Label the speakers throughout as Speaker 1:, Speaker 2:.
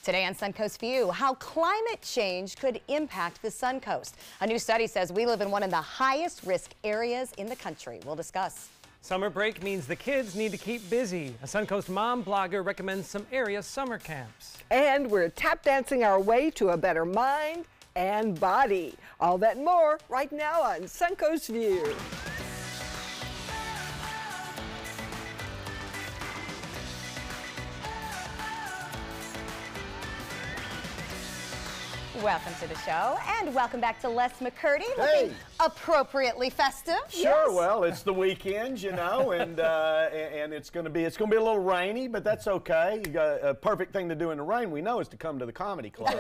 Speaker 1: Today on Suncoast View, how climate change could impact the Suncoast. A new study says we live in one of the highest risk areas in the country. We'll discuss.
Speaker 2: Summer break means the kids need to keep busy. A Suncoast mom blogger recommends some area summer camps.
Speaker 3: And we're tap dancing our way to a better mind and body. All that and more right now on Suncoast View.
Speaker 1: Welcome to the show, and welcome back to Les McCurdy, looking appropriately festive.
Speaker 4: Sure,
Speaker 1: Yes.
Speaker 4: well, it's the weekend, you know, and it's going to be a little rainy, but that's okay. You got a perfect thing to do in the rain, we know, is to come to the comedy club.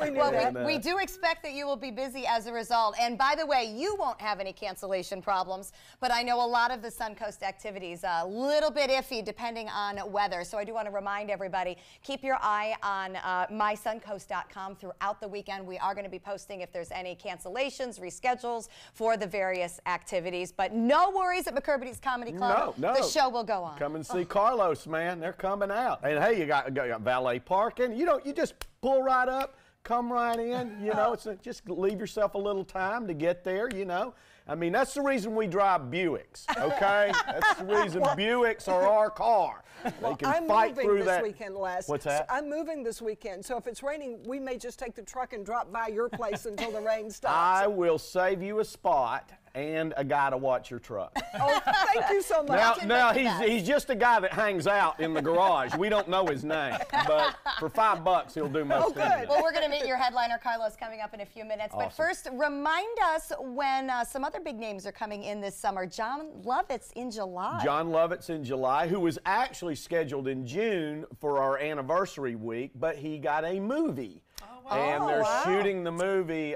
Speaker 1: We do expect that you will be busy as a result. And by the way, you won't have any cancellation problems, but I know a lot of the Suncoast activities a little bit iffy depending on weather. So I do want to remind everybody, keep your eye on mysuncoast.com throughout the weekend. We are going to be posting if there's any cancellations, reschedules for the various activities. But no worries at McCurdy's Comedy Club.
Speaker 4: No.
Speaker 1: The show will go on.
Speaker 4: Come and see Carlos, man. They're coming out. And hey, you got valet parking. You just pull right up, come right in. You know, just leave yourself a little time to get there, you know. I mean, that's the reason we drive Buicks, okay? That's the reason Buicks are our car. They can fight through that.
Speaker 3: I'm moving this weekend, Les.
Speaker 4: What's that?
Speaker 3: So I'm moving this weekend, so if it's raining, we may just take the truck and drop by your place until the rain stops.
Speaker 4: I will save you a spot and a guy to watch your truck.
Speaker 3: Oh, thank you so much.
Speaker 4: Now he's just a guy that hangs out in the garage. We don't know his name, but for $5 he'll do most anything.
Speaker 1: Well, we're going to meet your headliner, Carlos, coming up in a few minutes.
Speaker 4: Awesome.
Speaker 1: But first, remind us when some other big names are coming in this summer. John Lovett's in July.
Speaker 4: John Lovett's in July, who was actually scheduled in June for our anniversary week, but he got a movie. And they're shooting the movie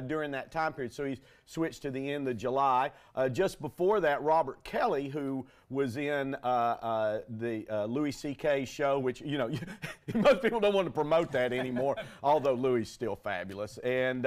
Speaker 4: during that time period, so he's switched to the end of July. Just before that, Robert Kelly, who was in the Louis C.K. show, which, you know, most people don't want to promote that anymore, although Louis is still fabulous. And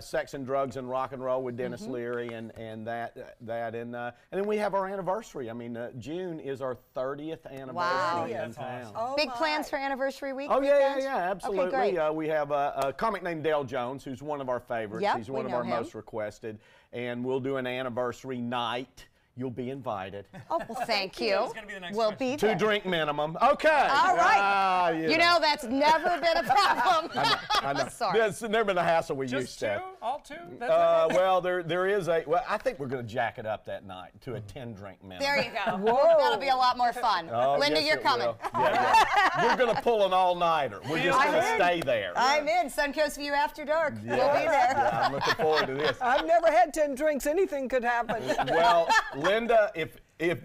Speaker 4: Sex and Drugs and Rock and Roll with Dennis Leary and then we have our anniversary. I mean, June is our 30th anniversary in town.
Speaker 3: Oh,
Speaker 1: Big plans for anniversary week?
Speaker 4: Oh,
Speaker 1: weekend?
Speaker 4: yeah, absolutely.
Speaker 1: Okay, great.
Speaker 4: We have a comic named Dale Jones, who's one of our favorites.
Speaker 1: Yep,
Speaker 4: He's one of our most requested. And we'll do an anniversry night. You'll be invited.
Speaker 1: Oh, well, thank you.
Speaker 2: That's gonna be the next
Speaker 1: we'll
Speaker 2: question.
Speaker 1: be there.
Speaker 4: 2-drink minimum. Okay.
Speaker 1: All right. You know, that's never been a problem.
Speaker 4: I know.
Speaker 1: Sorry.
Speaker 4: It's never been a hassle we used
Speaker 2: Just
Speaker 4: to.
Speaker 2: two? All two?
Speaker 4: Well, there is well, I think we're going to jack it up that night to a 10-drink minimum.
Speaker 1: There you go.
Speaker 3: Whoa.
Speaker 1: That'll be a lot more fun.
Speaker 4: Oh,
Speaker 1: Linda,
Speaker 4: yes,
Speaker 1: you're
Speaker 4: it
Speaker 1: coming.
Speaker 4: will. Yeah. We're going to pull an all-nighter. We're just going to stay there.
Speaker 1: I'm in. Suncoast View After Dark.
Speaker 4: Yeah.
Speaker 1: We'll be there.
Speaker 4: Yeah, I'm looking forward to this.
Speaker 3: I've never had 10 drinks. Anything could happen.
Speaker 4: Well, Linda, if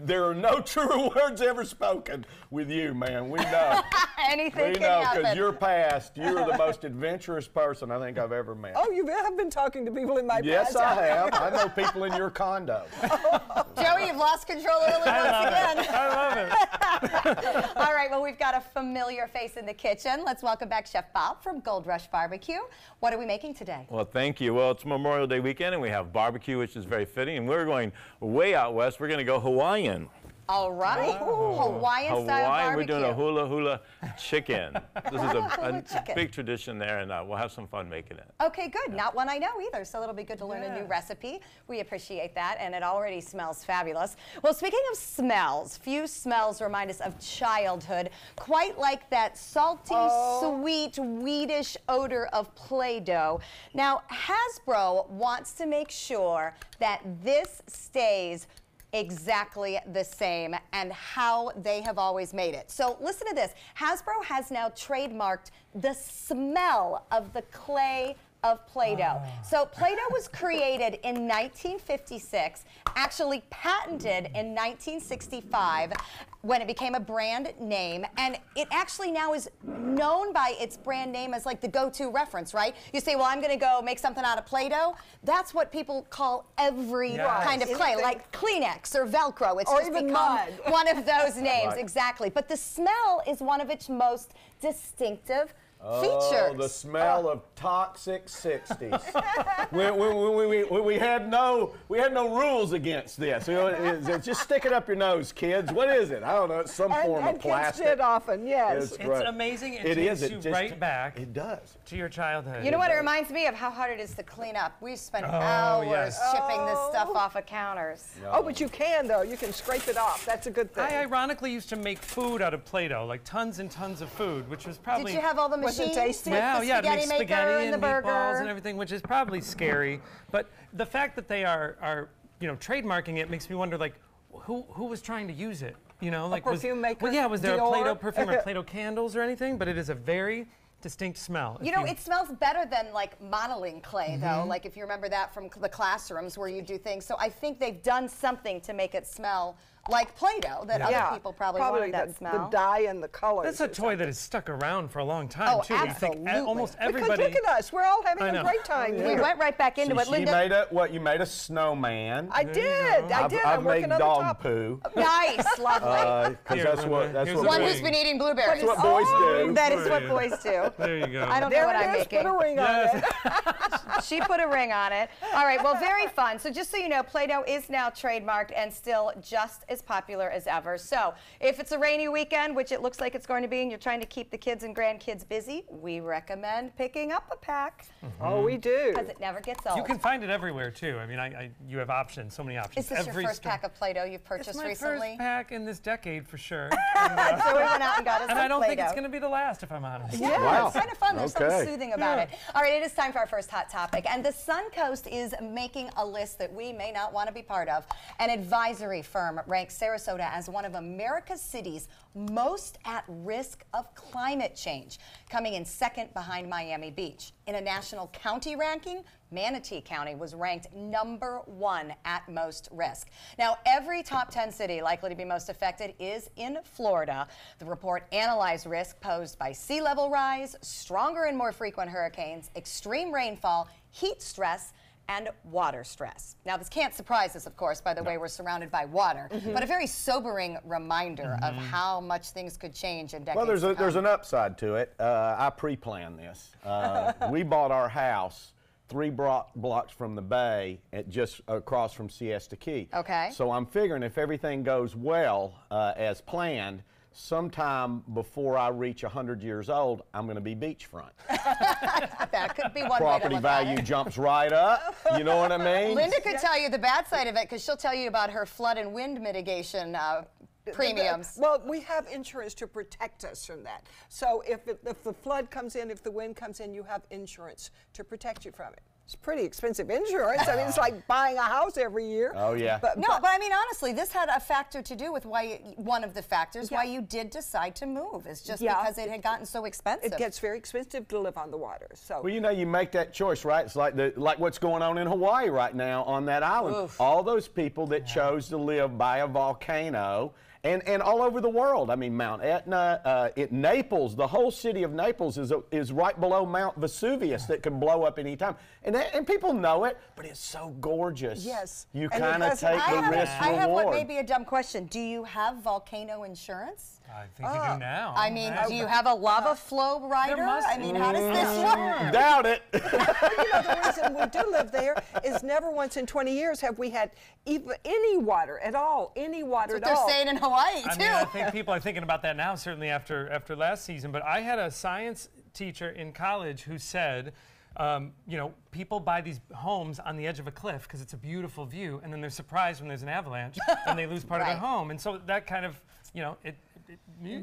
Speaker 4: there are no truer words ever spoken with you, man, we know.
Speaker 1: Anything
Speaker 4: We
Speaker 1: can
Speaker 4: know,
Speaker 1: happen.
Speaker 4: because you're past. You're the most adventurous person I think I've ever met.
Speaker 3: Oh, you have been talking to people in my
Speaker 4: Yes,
Speaker 3: past.
Speaker 4: I have. I know people in your condo.
Speaker 1: Joey, you've lost control early once again.
Speaker 2: I love it.
Speaker 1: All right, well, we've got a familiar face in the kitchen. Let's welcome back Chef Bob from Gold Rush Barbecue. What are we making today?
Speaker 5: Well, thank you. Well, it's Memorial Day weekend, and we have barbecue, which is very fitting. And we're going way out west. We're going to go Hawaiian.
Speaker 1: All right. Hawaiian style barbecue.
Speaker 5: We're doing a hula hula chicken. This is
Speaker 1: Hula
Speaker 5: a
Speaker 1: chicken.
Speaker 5: big tradition there, and we'll have some fun making it.
Speaker 1: Okay, good. Not one I know either, so it'll be good to learn a new recipe. We appreciate that, and it already smells fabulous. Well, speaking of smells, few smells remind us of childhood, quite like that salty, sweet, weedish odor of Play-Doh. Now, Hasbro wants to make sure that this stays exactly the same and how they have always made it. So listen to this. Hasbro has now trademarked the smell of the clay of Play-Doh. So Play-Doh was created in 1956, actually patented in 1965 when it became a brand name, and it actually now is known by its brand name as like the go-to reference, right? You say, well, I'm going to go make something out of Play-Doh. That's what people call every kind of clay, like Kleenex or Velcro. It's just become one of those names, exactly. But the smell is one of its most distinctive features.
Speaker 4: Oh, the smell of toxic 60s. we had no rules against this. You know, it's just stick it up your nose, kids. What is it? I don't know. It's some form of plastic.
Speaker 3: Kids did often, yes.
Speaker 2: It's amazing. It takes you right back.
Speaker 4: It does.
Speaker 2: To your childhood.
Speaker 1: You know what? It reminds me of how hard it is to clean up. We spent hours chipping this stuff off of counters.
Speaker 4: No.
Speaker 3: Oh, but you can, though. You can scrape it off. That's a good thing.
Speaker 2: I ironically used to make food out of Play-Doh, like tons and tons of food, which was probably...
Speaker 1: Did you have all the
Speaker 3: Was it
Speaker 1: machines?
Speaker 3: tasty?
Speaker 2: Yeah,
Speaker 1: The
Speaker 2: to
Speaker 1: spaghetti
Speaker 2: make
Speaker 1: maker
Speaker 2: spaghetti
Speaker 1: and
Speaker 2: and
Speaker 1: the
Speaker 2: meatballs
Speaker 1: burger.
Speaker 2: and everything, which is probably scary. But the fact that they are trademarking it makes me wonder, like, who was trying to use it? You know, like
Speaker 3: perfume maker?
Speaker 2: Well, yeah, was there
Speaker 3: Dior?
Speaker 2: a Play-Doh perfume or Play-Doh candles or anything? But it is a very distinct smell.
Speaker 1: You know, it smells better than like modeling clay, though. Like if you remember that from the classrooms where you do things. So I think they've done something to make it smell like Play-Doh that other people probably wanted that smell.
Speaker 3: The dye and the colors.
Speaker 2: That's a toy that has stuck around for a long time, too.
Speaker 1: Absolutely.
Speaker 2: I think almost everybody...
Speaker 3: Because look at us. We're all having a great time
Speaker 1: We
Speaker 3: here.
Speaker 1: went right back into it. Linda,
Speaker 4: You made a snowman.
Speaker 3: I did.
Speaker 4: I've
Speaker 3: I'm
Speaker 4: made
Speaker 3: working on the
Speaker 4: dog
Speaker 3: top.
Speaker 4: poo.
Speaker 1: nice, lovely.
Speaker 4: Because that's what
Speaker 1: One who's been eating blueberries.
Speaker 4: That's what boys do.
Speaker 1: That is what boys do.
Speaker 2: There you go.
Speaker 1: I don't know what I'm making.
Speaker 3: Put a ring on it.
Speaker 1: She put a ring on it. All right, well, very fun. So just so you know, Play-Doh is now trademarked and still just as popular as ever. So if it's a rainy weekend, which it looks like it's going to be, and you're trying to keep the kids and grandkids busy, we recommend picking up a pack.
Speaker 3: Oh, we do.
Speaker 1: Because it never gets old.
Speaker 2: You can find it everywhere, too. I mean, you have options, so many options.
Speaker 1: Is this your first pack of Play-Doh you've purchased
Speaker 2: It's my
Speaker 1: recently?
Speaker 2: first pack in this decade, for sure.
Speaker 1: So we went out and got us
Speaker 2: And
Speaker 1: some
Speaker 2: I don't think
Speaker 1: Play-Doh.
Speaker 2: it's going to be the last, if I'm honest.
Speaker 1: Yeah,
Speaker 4: Wow.
Speaker 1: it's kind of fun. There's something
Speaker 4: Okay.
Speaker 1: soothing about it. All right, it is time for our first hot topic. And the Suncoast is making a list that we may not want to be part of. An advisory firm ranks Sarasota as one of America's cities most at risk of climate change, coming in second behind Miami Beach. In a national county ranking, Manatee County was ranked #1 at most risk. Now, every top 10 city likely to be most affected is in Florida. The report analyzed risk posed by sea level rise, stronger and more frequent hurricanes, extreme rainfall, heat stress, and water stress. Now, this can't surprise us, of course, by the way we're surrounded by water, but a very sobering reminder of how much things could change in decades
Speaker 4: Well,
Speaker 1: to come.
Speaker 4: there's an upside to it. I pre-planned this. We bought our house 3 blocks from the bay, just across from Siesta Key.
Speaker 1: Okay.
Speaker 4: So I'm figuring if everything goes well as planned, sometime before I reach 100 years old, I'm going to be beachfront.
Speaker 1: That could be one way to
Speaker 4: Property
Speaker 1: look at
Speaker 4: value
Speaker 1: it.
Speaker 4: jumps right up. You know what I mean?
Speaker 1: Linda could tell you the bad side of it because she'll tell you about her flood and wind mitigation premiums.
Speaker 3: Well, we have insurance to protect us from that. So if the flood comes in, if the wind comes in, you have insurance to protect you from it. It's pretty expensive insurance. I mean, it's like buying a house every year.
Speaker 4: Oh, yeah.
Speaker 1: But I mean, honestly, this had a factor to do with one of the factors why you did decide to move. It's just because it had gotten so expensive.
Speaker 3: It gets very expensive to live on the water. So
Speaker 4: Well, you know, you make that choice, right? It's like what's going on in Hawaii right now on that island.
Speaker 1: Oof.
Speaker 4: All those people that chose to live by a volcano. And all over the world. I mean, Mount Etna, Naples, the whole city of Naples is right below Mount Vesuvius that can blow up any time. And people know it, but it's so gorgeous.
Speaker 3: Yes.
Speaker 4: You
Speaker 3: And it
Speaker 4: kind of
Speaker 3: doesn't-
Speaker 4: take the risk
Speaker 1: I have what
Speaker 4: reward.
Speaker 1: may be a dumb question. Do you have volcano insurance?
Speaker 2: I think you do now.
Speaker 1: I mean, do you have a lava flow rider?
Speaker 2: must
Speaker 1: I mean, how does this work?
Speaker 4: Doubt it.
Speaker 3: you know, the reason we do live there is never once in 20 years have we had even any water at all, any water
Speaker 1: That's
Speaker 3: at
Speaker 1: what
Speaker 3: all.
Speaker 1: they're saying in Hawaii, too.
Speaker 2: I mean, I think people are thinking about that now, certainly after last season. But I had a science teacher in college who said, you know, people buy these homes on the edge of a cliff because it's a beautiful view, and then they're surprised when there's an avalanche, and they lose part of their home. And so that kind of, you know,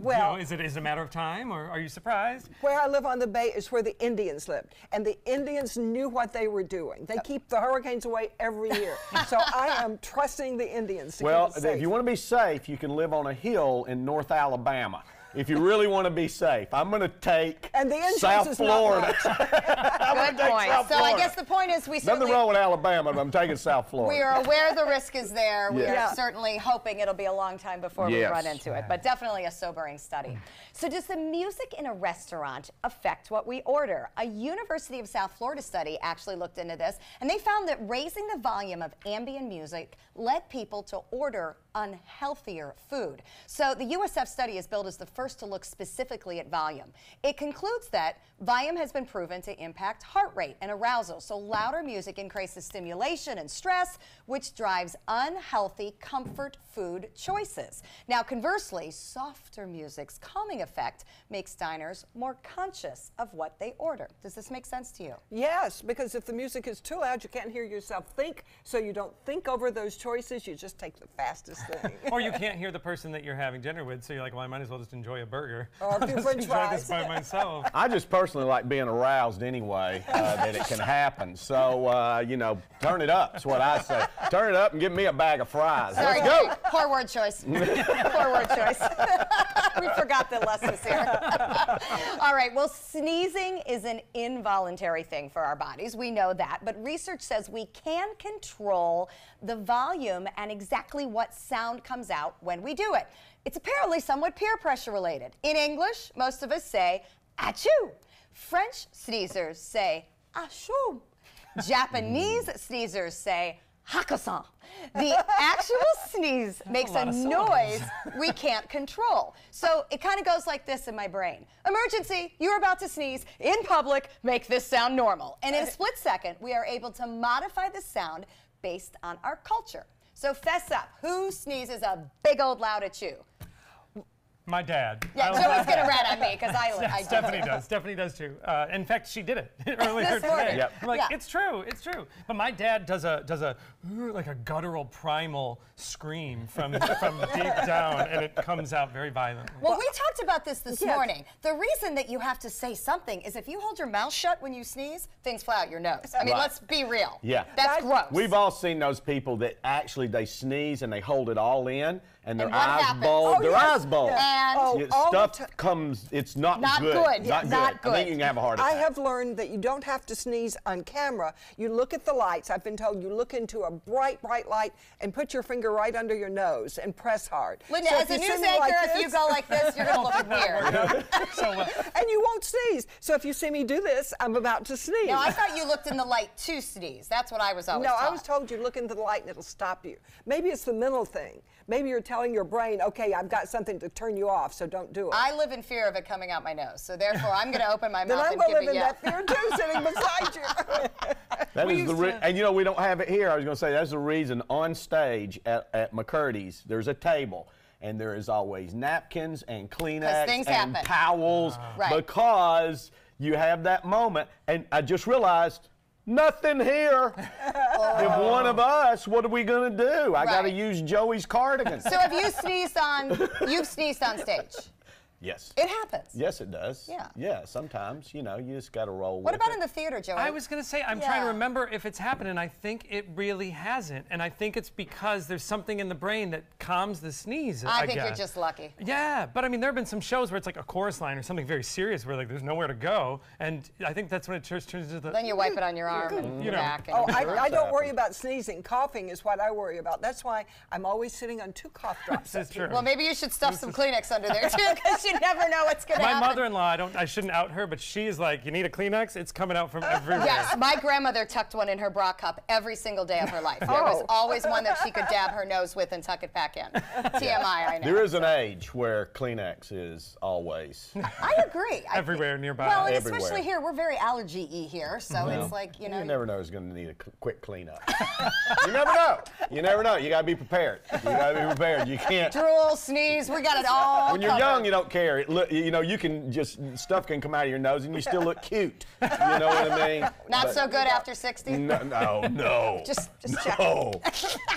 Speaker 3: Well-
Speaker 2: is it a matter of time, or are you surprised?
Speaker 3: Where I live on the bay is where the Indians lived, and the Indians knew what they were doing. They keep the hurricanes away every year. So I am trusting the Indians to
Speaker 4: Well,
Speaker 3: keep us safe.
Speaker 4: if you want to be safe, you can live on a hill in North Alabama. If you really want to be safe, I'm going to take
Speaker 3: And the insurance
Speaker 4: South
Speaker 3: is not
Speaker 4: Florida.
Speaker 1: Good point.
Speaker 4: South
Speaker 1: So I
Speaker 4: Florida.
Speaker 1: guess the point is we
Speaker 4: Nothing
Speaker 1: certainly...
Speaker 4: wrong with Alabama, but I'm taking South Florida.
Speaker 1: We are aware the risk is there. We
Speaker 4: Yes.
Speaker 1: are certainly hoping it'll be a long time before we
Speaker 4: Yes.
Speaker 1: run into it, but definitely a sobering study. So does the music in a restaurant affect what we order? A University of South Florida study actually looked into this, and they found that raising the volume of ambient music led people to order unhealthier food. So the USF study is billed as the first first to look specifically at volume. It concludes that volume has been proven to impact heart rate and arousal, so louder music increases stimulation and stress, which drives unhealthy comfort food choices. Now, conversely, softer music's calming effect makes diners more conscious of what they order. Does this make sense to you?
Speaker 3: Yes, because if the music is too loud, you can't hear yourself think, so you don't think over those choices, you just take the fastest thing.
Speaker 2: Or you can't hear the person that you're having dinner with, so you're like, well, I might as well just enjoy a burger.
Speaker 3: Or a few French
Speaker 2: enjoy
Speaker 3: fries.
Speaker 2: this by myself.
Speaker 4: I just personally like being aroused anyway, that it can happen. So, you know, turn it up, is what I say. Turn it up and give me a bag of fries.
Speaker 1: Sorry,
Speaker 4: Let's go.
Speaker 1: Jay. Poor word choice. Poor word choice. We forgot the lessons here. All right, well, sneezing is an involuntary thing for our bodies. We know that, but research says we can control the volume and exactly what sound comes out when we do it. It's apparently somewhat peer pressure related. In English, most of us say, achoo. French sneezers say, achoo. Japanese sneezers say, Hakkasan. The actual sneeze makes a noise we can't control. So it kind of goes like this in my brain. Emergency, you're about to sneeze in public, make this sound normal. And in a split second, we are able to modify the sound based on our culture. So fess up, who sneezes a big old loud achoo?
Speaker 2: My dad.
Speaker 1: Yeah, Joey's gonna rat on me because I
Speaker 2: Stephanie does. Stephanie does too. In fact, she did it earlier
Speaker 1: This morning.
Speaker 2: today.
Speaker 4: Yep.
Speaker 2: I'm like,
Speaker 1: Yeah.
Speaker 2: it's true, it's true. But my dad does a like a guttural primal scream from deep down, and it comes out very violently.
Speaker 1: Well, we talked about this morning. The reason that you have to say something is if you hold your mouth shut when you sneeze, things fly out your nose. I mean,
Speaker 4: Right.
Speaker 1: let's be real.
Speaker 4: Yeah.
Speaker 1: That's gross.
Speaker 4: We've all seen those people that actually they sneeze and they hold it all in, and their
Speaker 1: And what
Speaker 4: eyes
Speaker 1: happens?
Speaker 4: bulge.
Speaker 3: Oh,
Speaker 4: their
Speaker 3: yes.
Speaker 4: eyes bulge.
Speaker 1: And
Speaker 4: Yeah,
Speaker 3: all the
Speaker 4: stuff comes. It's not
Speaker 1: Not
Speaker 4: good.
Speaker 1: good.
Speaker 4: Not
Speaker 1: Not
Speaker 4: good.
Speaker 1: good.
Speaker 4: I think you can have a heart
Speaker 3: I
Speaker 4: attack.
Speaker 3: have learned that you don't have to sneeze on camera. You look at the lights. I've been told you look into a bright, bright light and put your finger right under your nose and press hard.
Speaker 1: Linda,
Speaker 3: So
Speaker 1: as
Speaker 3: if
Speaker 1: a
Speaker 3: you
Speaker 1: news
Speaker 3: see me
Speaker 1: anchor,
Speaker 3: like
Speaker 1: if you
Speaker 3: this-
Speaker 1: go like this, you're gonna look weird.
Speaker 2: So
Speaker 3: and you won't sneeze. So if you see me do this, I'm about to sneeze.
Speaker 1: No, I thought you looked in the light to sneeze. That's what I was always
Speaker 3: No,
Speaker 1: taught.
Speaker 3: I was told you look into the light and it'll stop you. Maybe it's the mental thing. Maybe you're telling your brain, okay, I've got something to turn you off, so don't do it.
Speaker 1: I live in fear of it coming out my nose, so therefore I'm going to open my
Speaker 3: then
Speaker 1: mouth
Speaker 3: I'm
Speaker 1: and
Speaker 3: going to
Speaker 1: give
Speaker 3: live
Speaker 1: it
Speaker 3: in
Speaker 1: yeah.
Speaker 3: that fear too, sitting beside you.
Speaker 4: That
Speaker 2: We
Speaker 4: is the
Speaker 2: used to-
Speaker 4: and you know we don't have it here. I was going to say that's the reason on stage at McCurdy's there's a table and there is always napkins and Kleenex
Speaker 1: things
Speaker 4: and
Speaker 1: happen.
Speaker 4: towels
Speaker 1: Right.
Speaker 4: because you have that moment. And I just realized nothing here. If one of us, what are we going to do? I got to
Speaker 1: Right.
Speaker 4: use Joey's cardigan.
Speaker 1: So have you sneezed on, you've sneezed on stage?
Speaker 4: Yes.
Speaker 1: It happens.
Speaker 4: Yes, it does.
Speaker 1: Yeah.
Speaker 4: Yeah, sometimes, you know, you just got to roll
Speaker 1: What
Speaker 4: with
Speaker 1: about
Speaker 4: it.
Speaker 1: in the theater, Joey?
Speaker 2: I was going to say, I'm trying to
Speaker 1: Yeah.
Speaker 2: remember if it's happened, and I think it really hasn't. And I think it's because there's something in the brain that calms the sneeze.
Speaker 1: I think you're
Speaker 2: guess.
Speaker 1: just lucky.
Speaker 2: Yeah, but I mean, there have been some shows where it's like a chorus line or something very serious where like there's nowhere to go, and I think that's when it turns into the.
Speaker 1: Then you wipe it on your arm and
Speaker 2: You know.
Speaker 1: back. And
Speaker 3: Oh,
Speaker 4: Sure
Speaker 3: I
Speaker 4: it's
Speaker 3: don't worry
Speaker 4: happened.
Speaker 3: about sneezing. Coughing is what I worry about. That's why I'm always sitting on 2 cough drops.
Speaker 2: This is true.
Speaker 1: Well, maybe you should stuff some Kleenex under there too, because you never know what's going to
Speaker 2: My
Speaker 1: happen.
Speaker 2: mother-in-law, I shouldn't out her, but she's like, you need a Kleenex? It's coming out from everywhere.
Speaker 1: Yes, my grandmother tucked one in her bra cup every single day of her life. There was
Speaker 3: Oh.
Speaker 1: always one that she could dab her nose with and tuck it back in. TMI, I know.
Speaker 4: There is an age where Kleenex is always.
Speaker 1: I agree.
Speaker 2: Everywhere nearby.
Speaker 1: Well, and
Speaker 4: Everywhere.
Speaker 1: especially here, we're very allergy-y here, so it's like, you know.
Speaker 4: You never know who's going to need a quick cleanup. You never know. You never know. You got to be prepared. You got to be prepared. You can't.
Speaker 1: Drool, sneeze, we got it all
Speaker 4: When you're
Speaker 1: covered.
Speaker 4: young, you don't care. You know, you can just stuff can come out of your nose and you still look cute. You know what I mean?
Speaker 1: Not
Speaker 4: But-
Speaker 1: so good after 60?
Speaker 4: No.
Speaker 1: Just
Speaker 4: no.
Speaker 1: check.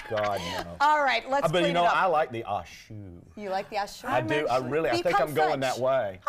Speaker 4: God no.
Speaker 1: All right, let's
Speaker 4: But
Speaker 1: clean
Speaker 4: you know,
Speaker 1: it up.
Speaker 4: I like the ashu.
Speaker 1: You like the ashur?
Speaker 4: I do. I really. I think
Speaker 1: Become
Speaker 4: I'm going
Speaker 1: French.
Speaker 4: that way.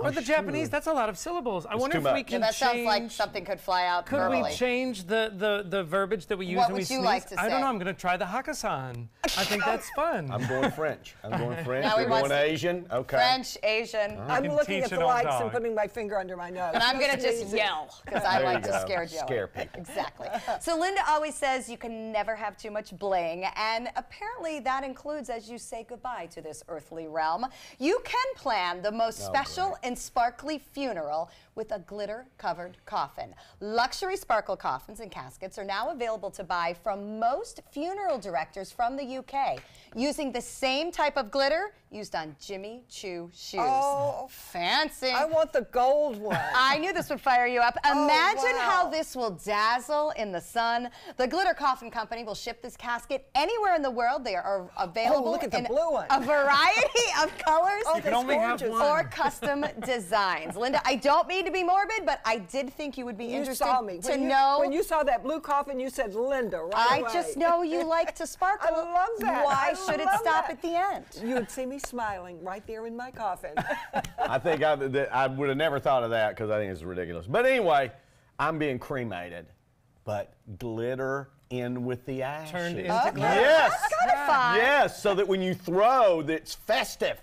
Speaker 2: Or the Japanese, that's a lot of syllables. I wonder
Speaker 4: too
Speaker 2: if we
Speaker 4: much.
Speaker 2: can
Speaker 1: Yeah, that sounds
Speaker 2: change.
Speaker 1: like something could fly out
Speaker 2: Could
Speaker 1: verbally.
Speaker 2: we change the verbiage that we use
Speaker 1: What
Speaker 2: when we
Speaker 1: would you
Speaker 2: sneeze?
Speaker 1: like to
Speaker 2: I
Speaker 1: say?
Speaker 2: don't know. I'm going to try the Hakkasan. I think that's fun.
Speaker 4: I'm going French. I'm going French.
Speaker 1: Now he
Speaker 4: You're
Speaker 1: wants
Speaker 4: going
Speaker 1: to-
Speaker 4: Asian. Okay.
Speaker 1: French, Asian.
Speaker 3: I'm
Speaker 2: can
Speaker 3: looking
Speaker 2: teach
Speaker 3: at
Speaker 2: an
Speaker 3: the
Speaker 2: old
Speaker 3: lights and
Speaker 2: dog.
Speaker 3: putting my finger under my nose.
Speaker 1: And I'm going to just
Speaker 3: Sneezing.
Speaker 1: yell, because I
Speaker 4: There
Speaker 1: like
Speaker 4: you
Speaker 1: to
Speaker 4: go.
Speaker 1: scare Joey.
Speaker 4: Scare people.
Speaker 1: Exactly. So Linda always says you can never have too much bling, and apparently that includes as you say goodbye to this earthly realm. You can plan the most special
Speaker 4: great.
Speaker 1: and sparkly funeral with a glitter-covered coffin. Luxury sparkle coffins and caskets are now available to buy from most funeral directors from the UK. Using the same type of glitter used on Jimmy Choo shoes.
Speaker 3: Oh,
Speaker 1: fancy.
Speaker 3: I want the gold one.
Speaker 1: I knew this would fire you up. Imagine how
Speaker 3: wow.
Speaker 1: this will dazzle in the sun. The Glitter Coffin Company will ship this casket anywhere in the world. They are available
Speaker 3: look at the
Speaker 1: in
Speaker 3: blue one.
Speaker 1: a variety of colors
Speaker 3: Oh,
Speaker 2: can only have one.
Speaker 1: or custom designs. Linda, I don't mean to be morbid, but I did think you would be interested
Speaker 3: saw me.
Speaker 1: to know.
Speaker 3: When you saw that blue coffin, you said Linda right
Speaker 1: I
Speaker 3: away.
Speaker 1: just know you like to sparkle.
Speaker 3: I love that.
Speaker 1: Why
Speaker 3: I
Speaker 1: should it
Speaker 3: love
Speaker 1: stop
Speaker 3: that.
Speaker 1: at the end?
Speaker 3: You would see me smiling right there in my coffin.
Speaker 4: I think I would have never thought of that because I think it's ridiculous. But anyway, I'm being cremated, but glitter in with the ashes.
Speaker 2: Turned into
Speaker 1: Okay.
Speaker 2: glitter.
Speaker 4: Yes.
Speaker 1: That's kind of fun.
Speaker 4: Yes, so that when you throw, it's festive.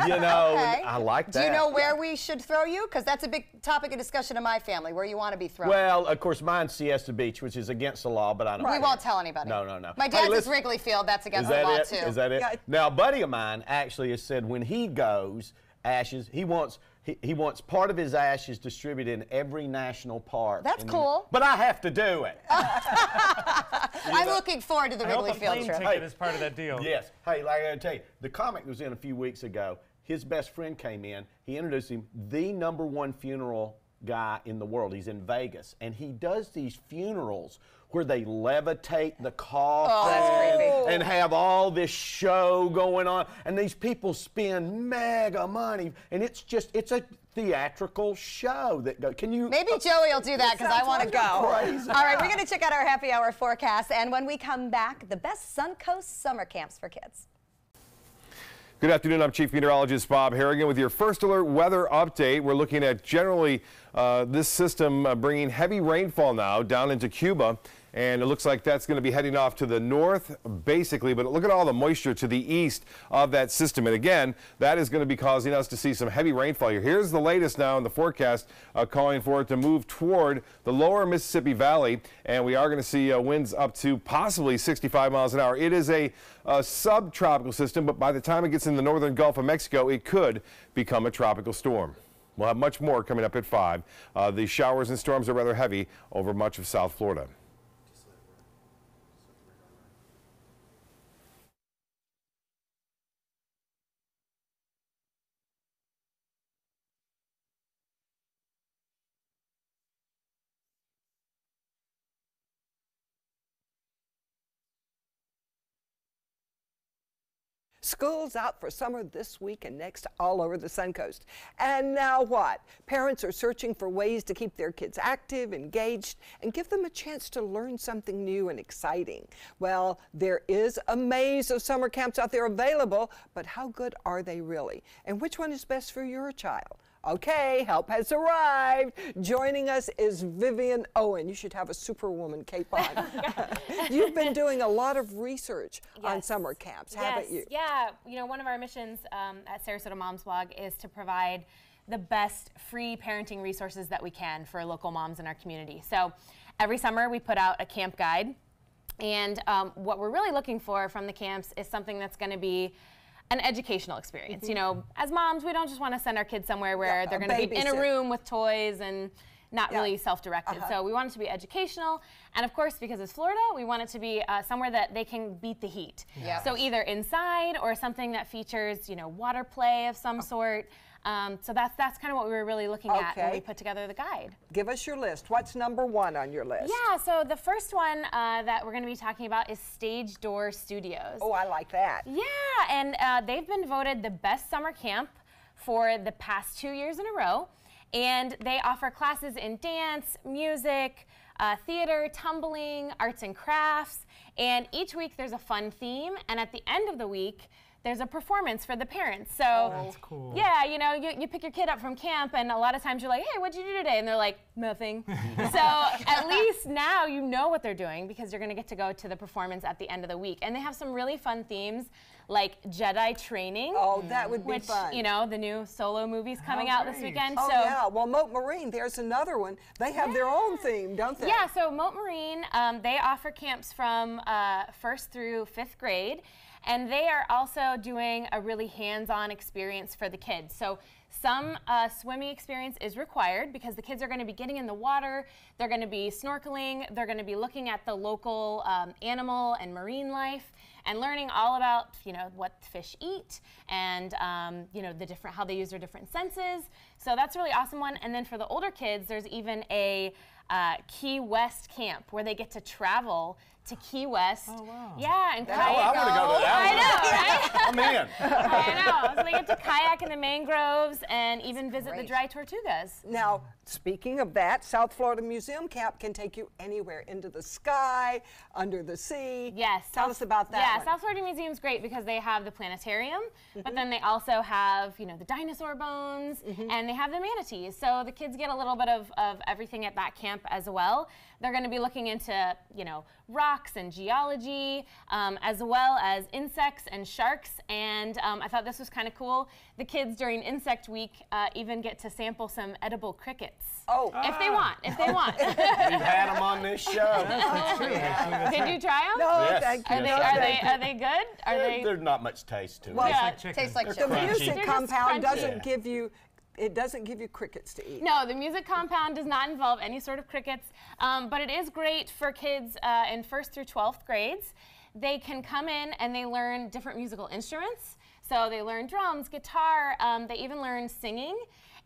Speaker 4: You know,
Speaker 1: Okay.
Speaker 4: I like that.
Speaker 1: Do you know where we should throw you? Because that's a big topic of discussion in my family, where you want to be thrown.
Speaker 4: Well, of course, mine's Siesta Beach, which is against the law, but I don't
Speaker 1: we
Speaker 4: care.
Speaker 1: won't tell anybody.
Speaker 4: No, no, no.
Speaker 1: My
Speaker 4: Hey,
Speaker 1: dad's is
Speaker 4: listen,
Speaker 1: Wrigley Field. That's
Speaker 4: Is
Speaker 1: against the
Speaker 4: that
Speaker 1: law,
Speaker 4: it?
Speaker 1: too.
Speaker 4: Is that it?
Speaker 3: Yeah.
Speaker 4: Now, a buddy of mine actually has said when he goes ashes, he wants part of his ashes distributed in every national park.
Speaker 1: That's cool.
Speaker 4: But I have to do it.
Speaker 1: I'm looking forward to the
Speaker 2: I hope
Speaker 1: Wrigley
Speaker 2: a
Speaker 1: Field
Speaker 2: plane
Speaker 1: trip.
Speaker 2: ticket is part of that deal.
Speaker 4: Yes. Hey, like I gotta tell you, the comic was in a few weeks ago. His best friend came in. He introduced him, the #1 funeral guy in the world. He's in Vegas, and he does these funerals where they levitate the coffin
Speaker 1: that's creepy.
Speaker 4: and have all this show going on, and these people spend mega money, and it's a theatrical show that go. Can you?
Speaker 1: Maybe Joey will do that because I
Speaker 3: sounds
Speaker 1: want to
Speaker 3: like
Speaker 1: go.
Speaker 4: crazy.
Speaker 1: All right, we're going to check out our happy hour forecast, and when we come back, the best Suncoast summer camps for kids.
Speaker 6: Good afternoon, I'm Chief Meteorologist Bob Harrigan with your first alert weather update. We're looking at generally this system bringing heavy rainfall now down into Cuba. And it looks like that's going to be heading off to the north, basically. But look at all the moisture to the east of that system. And again, that is going to be causing us to see some heavy rainfall here. Here's the latest now in the forecast calling for it to move toward the lower Mississippi Valley. And we are going to see winds up to possibly 65 miles an hour. It is a subtropical system, but by the time it gets in the northern Gulf of Mexico, it could become a tropical storm. We'll have much more coming up at 5. The showers and storms are rather heavy over much of South Florida.
Speaker 3: School's out for summer this week and next all over the Suncoast. And now what? Parents are searching for ways to keep their kids active, engaged, and give them a chance to learn something new and exciting. Well, there is a maze of summer camps out there available, but how good are they really? And which one is best for your child? Okay, help has arrived. Joining us is Vivian Owen. You should have a Superwoman cape on. You've been doing a lot of research on summer camps, haven't you?
Speaker 7: Yeah, you know, one of our missions at Sarasota Moms Blog is to provide the best free parenting resources that we can for local moms in our community. So every summer we put out a camp guide, and what we're really looking for from the camps is something that's going to be an educational experience. You know, as moms, we don't just want to send our kids somewhere where they're going to be in a room with toys and not really self-directed. So we want it to be educational, and of course, because it's Florida, we want it to be somewhere that they can beat the heat. So either inside or something that features, you know, water play of some sort. So that's kind of what we were really looking at when we put together the guide.
Speaker 3: Give us your list. What's #1 on your list?
Speaker 7: Yeah, so the first one that we're going to be talking about is Stage Door Studios.
Speaker 3: Oh, I like that.
Speaker 7: Yeah, and they've been voted the best summer camp for the past 2 years in a row. And they offer classes in dance, music, theater, tumbling, arts and crafts. And each week there's a fun theme. And at the end of the week, there's a performance for the parents. So
Speaker 2: That's cool.
Speaker 7: yeah, you know, you pick your kid up from camp, and a lot of times you're like, hey, what'd you do today? And they're like, nothing. So at least now you know what they're doing, because you're going to get to go to the performance at the end of the week. And they have some really fun themes, like Jedi training.
Speaker 3: Oh, that would be
Speaker 7: which,
Speaker 3: fun.
Speaker 7: you know, the new Solo movie's coming out this weekend.
Speaker 3: Oh,
Speaker 7: so
Speaker 3: yeah. Well, Moat Marine, there's another one. They have their own theme, don't they?
Speaker 7: yeah, so Moat Marine, they offer camps from 1st through 5th grade. And they are also doing a really hands-on experience for the kids. So some swimming experience is required because the kids are going to be getting in the water, they're going to be snorkeling, they're going to be looking at the local animal and marine life and learning all about, you know, what fish eat and, you know, how they use their different senses. So that's a really awesome one. And then for the older kids, there's even a Key West camp where they get to travel to Key West.
Speaker 2: Oh, wow.
Speaker 7: Yeah, and kayak.
Speaker 4: I want to go to that.
Speaker 7: I know, right?
Speaker 4: I'm in.
Speaker 7: I know. So they get to kayak in the mangroves and even visit the
Speaker 1: great.
Speaker 7: dry tortugas.
Speaker 3: Now, speaking of that, South Florida Museum Camp can take you anywhere, into the sky, under the sea.
Speaker 7: Yes.
Speaker 3: Tell us about that
Speaker 7: Yeah,
Speaker 3: one.
Speaker 7: South Florida Museum's great because they have the planetarium, but then they also have, you know, the dinosaur bones, and they have the manatees. So the kids get a little bit of everything at that camp as well. They're going to be looking into, you know, rocks and geology, as well as insects and sharks. And I thought this was kind of cool. The kids during Insect Week even get to sample some edible crickets.
Speaker 3: Oh.
Speaker 7: If they want, if they want.
Speaker 4: We've had them on this show.
Speaker 2: That's true.
Speaker 7: Did you try them?
Speaker 3: No,
Speaker 4: Yes.
Speaker 3: thank you.
Speaker 7: Are they,
Speaker 3: No,
Speaker 7: are
Speaker 3: thank
Speaker 7: they,
Speaker 3: you.
Speaker 7: are they good? Are they?
Speaker 4: There's not much taste to it.
Speaker 3: Well,
Speaker 7: Yeah.
Speaker 1: Tastes like
Speaker 3: The
Speaker 1: chicken.
Speaker 3: music
Speaker 7: They're just
Speaker 3: compound
Speaker 7: crunchy.
Speaker 3: doesn't give you, it doesn't give you crickets to eat.
Speaker 7: No, the music compound does not involve any sort of crickets, but it is great for kids in 1st through 12th grades. They can come in and they learn different musical instruments. So they learn drums, guitar, they even learn singing.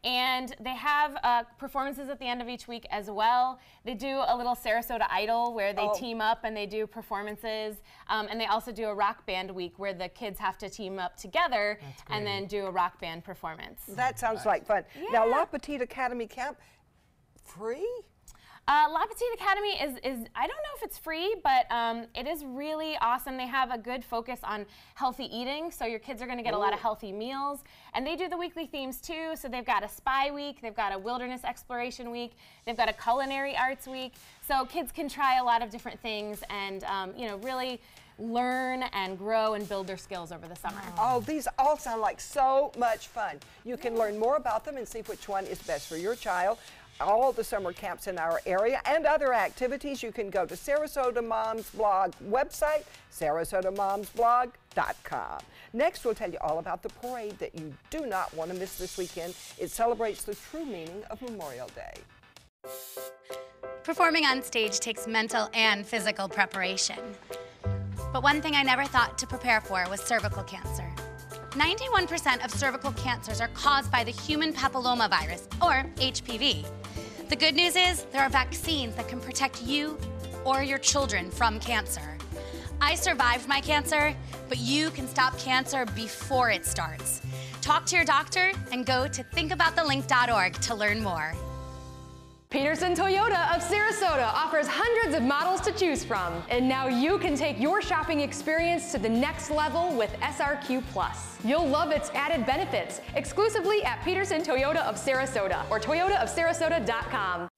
Speaker 7: And they have performances at the end of each week as well. They do a little Sarasota Idol where they team up and they do performances. And they also do a rock band week where the kids have to team up together and then do a rock band performance.
Speaker 3: That sounds like fun. Now, La Petite Academy Camp, free?
Speaker 7: La Petite Academy is I don't know if it's free, but it is really awesome. They have a good focus on healthy eating, so your kids are going to get a lot of healthy meals. And they do the weekly themes too, so they've got a spy week, they've got a wilderness exploration week, they've got a culinary arts week. So kids can try a lot of different things and you know, really learn and grow and build their skills over the summer.
Speaker 3: Oh, these all sound like so much fun. You can learn more about them and see which one is best for your child. All the summer camps in our area and other activities, you can go to Sarasota Mom's blog website, sarasotamomsblog.com. Next, we'll tell you all about the parade that you do not want to miss this weekend. It celebrates the true meaning of Memorial Day.
Speaker 8: Performing on stage takes mental and physical preparation. But one thing I never thought to prepare for was cervical cancer. 91% of cervical cancers are caused by the human papillomavirus, or HPV. The good news is there are vaccines that can protect you or your children from cancer. I survived my cancer, but you can stop cancer before it starts. Talk to your doctor and go to thinkaboutthelink.org to learn more.
Speaker 9: Peterson Toyota of Sarasota offers hundreds of models to choose from. And now you can take your shopping experience to the next level with SRQ Plus. You'll love its added benefits exclusively at Peterson Toyota of Sarasota or toyotaofsarasota.com.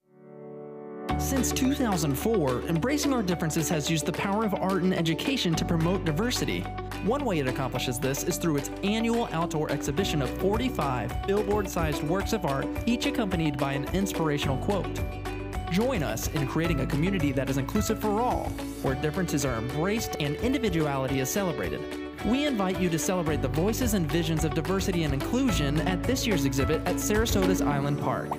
Speaker 10: Since 2004, Embracing Our Differences has used the power of art and education to promote diversity. One way it accomplishes this is through its annual outdoor exhibition of 45 billboard-sized works of art, each accompanied by an inspirational quote. Join us in creating a community that is inclusive for all, where differences are embraced and individuality is celebrated. We invite you to celebrate the voices and visions of diversity and inclusion at this year's exhibit at Sarasota's Island Park.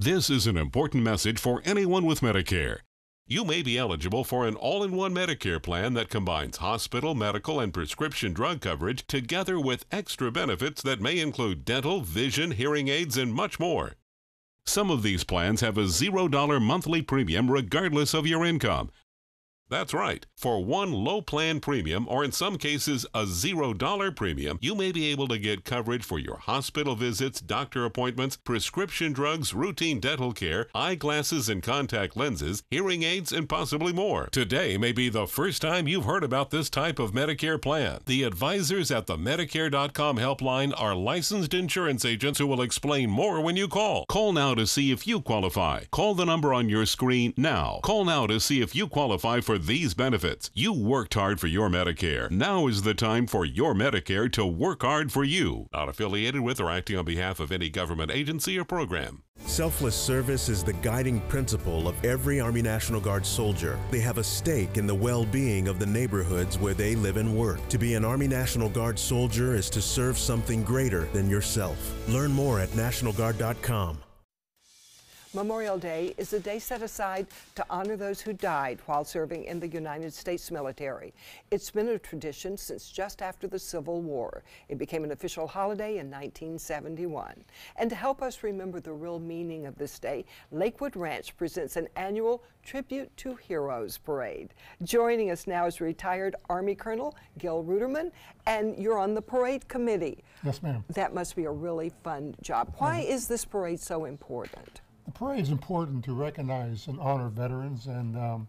Speaker 11: This is an important message for anyone with Medicare. You may be eligible for an all-in-one Medicare plan that combines hospital, medical, and prescription drug coverage together with extra benefits that may include dental, vision, hearing aids, and much more. Some of these plans have a $0 monthly premium regardless of your income. That's right. For one low plan premium, or in some cases a $0 premium, you may be able to get coverage for your hospital visits, doctor appointments, prescription drugs, routine dental care, eyeglasses and contact lenses, hearing aids, and possibly more. Today may be the first time you've heard about this type of Medicare plan. The advisors at the Medicare.com helpline are licensed insurance agents who will explain more when you call. Call now to see if you qualify. Call the number on your screen now. Call now to see if you qualify for for these benefits. You worked hard for your Medicare. Now is the time for your Medicare to work hard for you. Not affiliated with or acting on behalf of any government agency or program.
Speaker 12: Selfless service is the guiding principle of every Army National Guard soldier. They have a stake in the well-being of the neighborhoods where they live and work. To be an Army National Guard soldier is to serve something greater than yourself. Learn more at nationalguard.com.
Speaker 3: Memorial Day is a day set aside to honor those who died while serving in the United States military. It's been a tradition since just after the Civil War. It became an official holiday in 1971. And to help us remember the real meaning of this day, Lakewood Ranch presents an annual Tribute to Heroes parade. Joining us now is retired Army Colonel Gil Ruderman, and you're on the parade committee.
Speaker 13: Yes, ma'am.
Speaker 3: That must be a really fun job. Why is this parade so important?
Speaker 13: The parade is important to recognize and honor veterans, and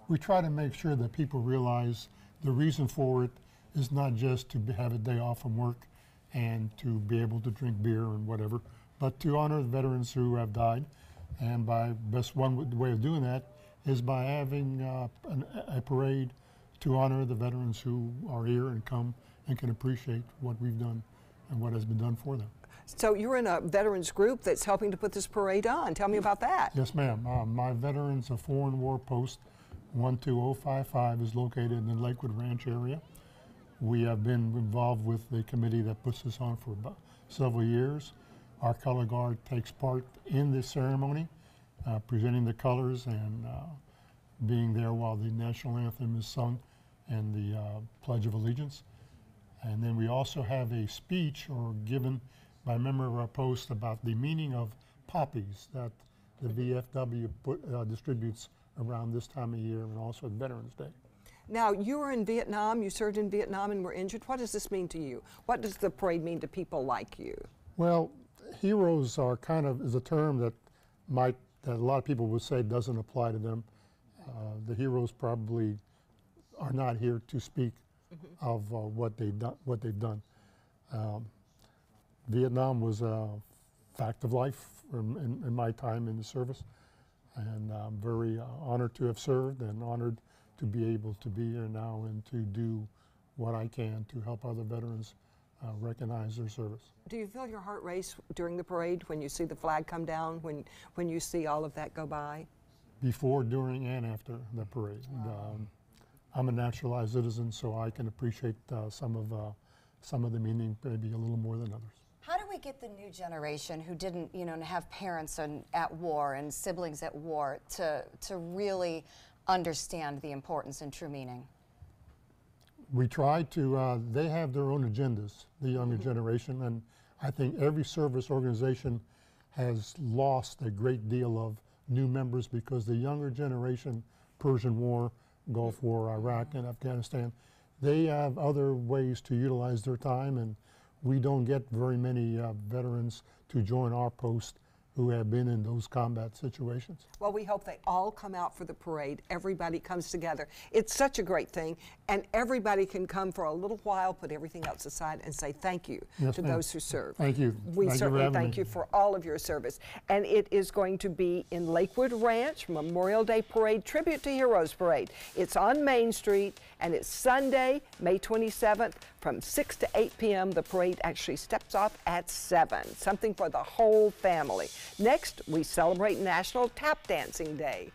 Speaker 13: we try to make sure that people realize the reason for it is not just to have a day off from work and to be able to drink beer and whatever, but to honor the veterans who have died. And one way of doing that is by having a parade to honor the veterans who are here and come and can appreciate what we've done and what has been done for them.
Speaker 3: So you're in a veterans group that's helping to put this parade on. Tell me about that.
Speaker 13: Yes, ma'am. My Veterans of Foreign War Post 12055 is located in the Lakewood Ranch area. We have been involved with the committee that puts this on for about several years. Our color guard takes part in this ceremony, presenting the colors and being there while the national anthem is sung and the Pledge of Allegiance. And then we also have a speech or given by a member of our post about the meaning of poppies that the VFW distributes around this time of year and also at Veterans Day.
Speaker 3: Now, you were in Vietnam, you served in Vietnam and were injured. What does this mean to you? What does the parade mean to people like you?
Speaker 13: Well, heroes are is a term that a lot of people would say doesn't apply to them. The heroes probably are not here to speak of what they've done. Vietnam was a fact of life in my time in the service, and I'm very honored to have served and honored to be able to be here now and to do what I can to help other veterans recognize their service.
Speaker 3: Do you feel your heart race during the parade when you see the flag come down, when you see all of that go by?
Speaker 13: Before, during, and after the parade. I'm a naturalized citizen, so I can appreciate some of the meaning maybe a little more than others.
Speaker 1: How do we get the new generation who didn't, have parents at war and siblings at war to really understand the importance and true meaning?
Speaker 13: We try to, they have their own agendas, the younger generation, and I think every service organization has lost a great deal of new members because the younger generation, Persian War, Gulf War, Iraq, and Afghanistan, they have other ways to utilize their time, and we don't get very many veterans to join our post who have been in those combat situations.
Speaker 3: Well, we hope they all come out for the parade. Everybody comes together. It's such a great thing, and everybody can come for a little while, put everything else aside, and say thank you to those who serve.
Speaker 13: Thank you.
Speaker 3: We certainly thank you for all of your service. And it is going to be in Lakewood Ranch, Memorial Day Parade, Tribute to Heroes Parade. It's on Main Street, and it's Sunday, May 27th, from 6 to 8 p.m. The parade actually steps off at 7, something for the whole family. Next, we celebrate National Tap Dancing Day.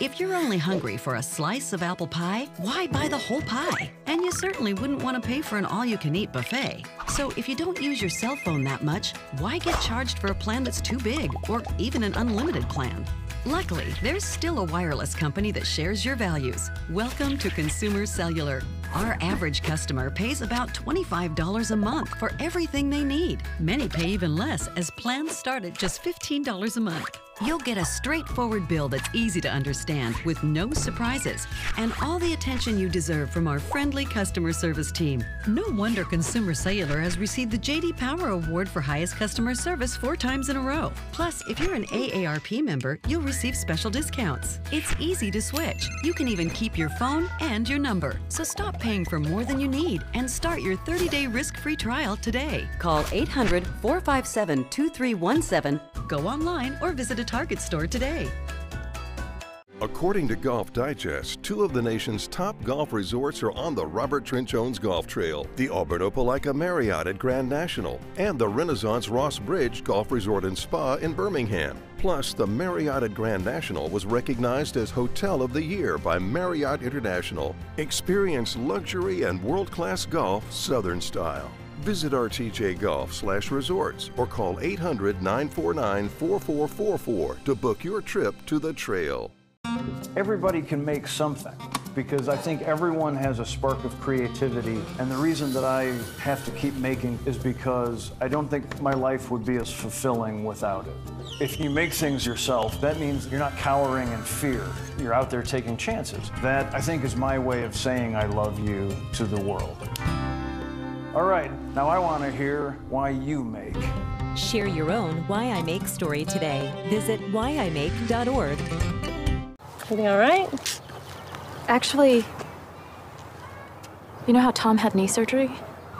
Speaker 14: If you're only hungry for a slice of apple pie, why buy the whole pie? And you certainly wouldn't want to pay for an all-you-can-eat buffet. So if you don't use your cell phone that much, why get charged for a plan that's too big or even an unlimited plan? Luckily, there's still a wireless company that shares your values. Welcome to Consumer Cellular. Our average customer pays about $25 a month for everything they need. Many pay even less, as plans start at just $15 a month. You'll get a straightforward bill that's easy to understand with no surprises and all the attention you deserve from our friendly customer service team. No wonder Consumer Cellular has received the J.D. Power Award for highest customer service 4 times in a row. Plus, if you're an AARP member, you'll receive special discounts. It's easy to switch. You can even keep your phone and your number. So stop paying for more than you need and start your 30-day risk-free trial today. Call 800-457-2317, go online, or visit a Target store today.
Speaker 15: According to Golf Digest, 2 of the nation's top golf resorts are on the Robert Trent Jones Golf Trail, the Auburn Opelika Marriott at Grand National, and the Renaissance Ross Bridge Golf Resort and Spa in Birmingham. Plus, the Marriott at Grand National was recognized as Hotel of the Year by Marriott International. Experience luxury and world-class golf Southern style. Visit rtjgolf/resorts or call 800-949-4444 to book your trip to the trail.
Speaker 16: Everybody can make something, because I think everyone has a spark of creativity, and the reason that I have to keep making is because I don't think my life would be as fulfilling without it. If you make things yourself, that means you're not cowering in fear. You're out there taking chances. That, I think, is my way of saying I love you to the world. All right, now I want to hear why you make.
Speaker 17: Share your own Why I Make story today. Visit whyimake.org.
Speaker 18: Everything all right? Actually, you know how Tom had knee surgery?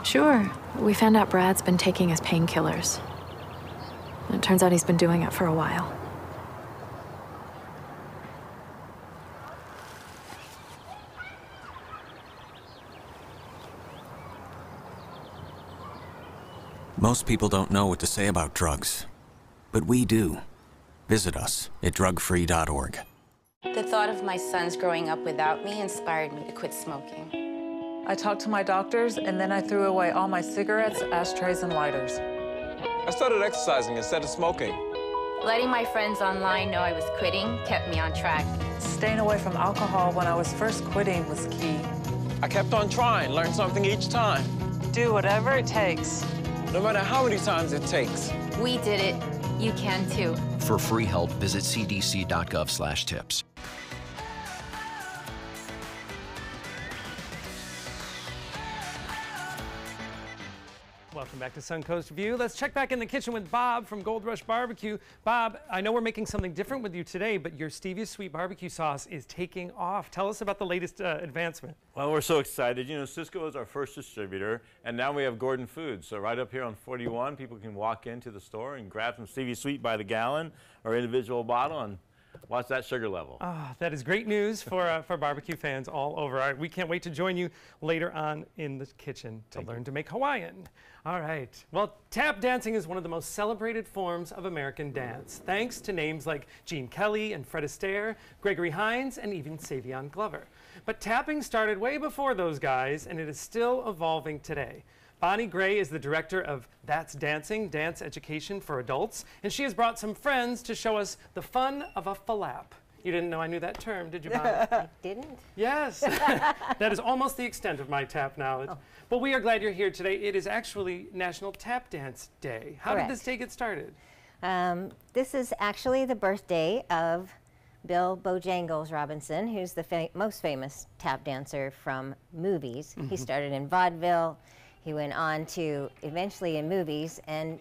Speaker 18: Sure. We found out Brad's been taking his painkillers. And it turns out he's been doing it for a while.
Speaker 19: Most people don't know what to say about drugs, but we do. Visit us at drugfree.org.
Speaker 20: The thought of my sons growing up without me inspired me to quit smoking.
Speaker 21: I talked to my doctors, and then I threw away all my cigarettes, ashtrays, and lighters.
Speaker 22: I started exercising instead of smoking.
Speaker 20: Letting my friends online know I was quitting kept me on track.
Speaker 21: Staying away from alcohol when I was first quitting was key.
Speaker 22: I kept on trying, learned something each time.
Speaker 21: Do whatever it takes.
Speaker 22: No matter how many times it takes.
Speaker 20: We did it. You can too.
Speaker 23: For free help, visit cdc.gov/tips.
Speaker 2: Welcome back to Suncoast View. Let's check back in the kitchen with Bob from Gold Rush Barbecue. Bob, I know we're making something different with you today, but your Stevia Sweet Barbecue sauce is taking off. Tell us about the latest advancement.
Speaker 5: Well, we're so excited. You know, Cisco is our first distributor, and now we have Gordon Foods. So right up here on 41, people can walk into the store and grab some Stevia Sweet by the gallon or individual bottle and watch that sugar level.
Speaker 2: Ah, that is great news for barbecue fans all over. All right, we can't wait to join you later on in the kitchen to learn to make Hawaiian. All right. Well, tap dancing is one of the most celebrated forms of American dance, thanks to names like Gene Kelly and Fred Astaire, Gregory Hines, and even Savion Glover. But tapping started way before those guys, and it is still evolving today. Bonnie Gray is the director of That's Dancing, Dance Education for Adults, and she has brought some friends to show us the fun of a falap. You didn't know I knew that term, did you, Bonnie?
Speaker 1: Didn't?
Speaker 2: Yes. That is almost the extent of my tap knowledge. Oh. But we are glad you're here today. It is actually National Tap Dance Day. How
Speaker 1: Correct.
Speaker 2: did this day get started?
Speaker 24: This is actually the birthday of Bill Bojangles Robinson, who's the most famous tap dancer from movies. He started in vaudeville. He went on to eventually in movies, and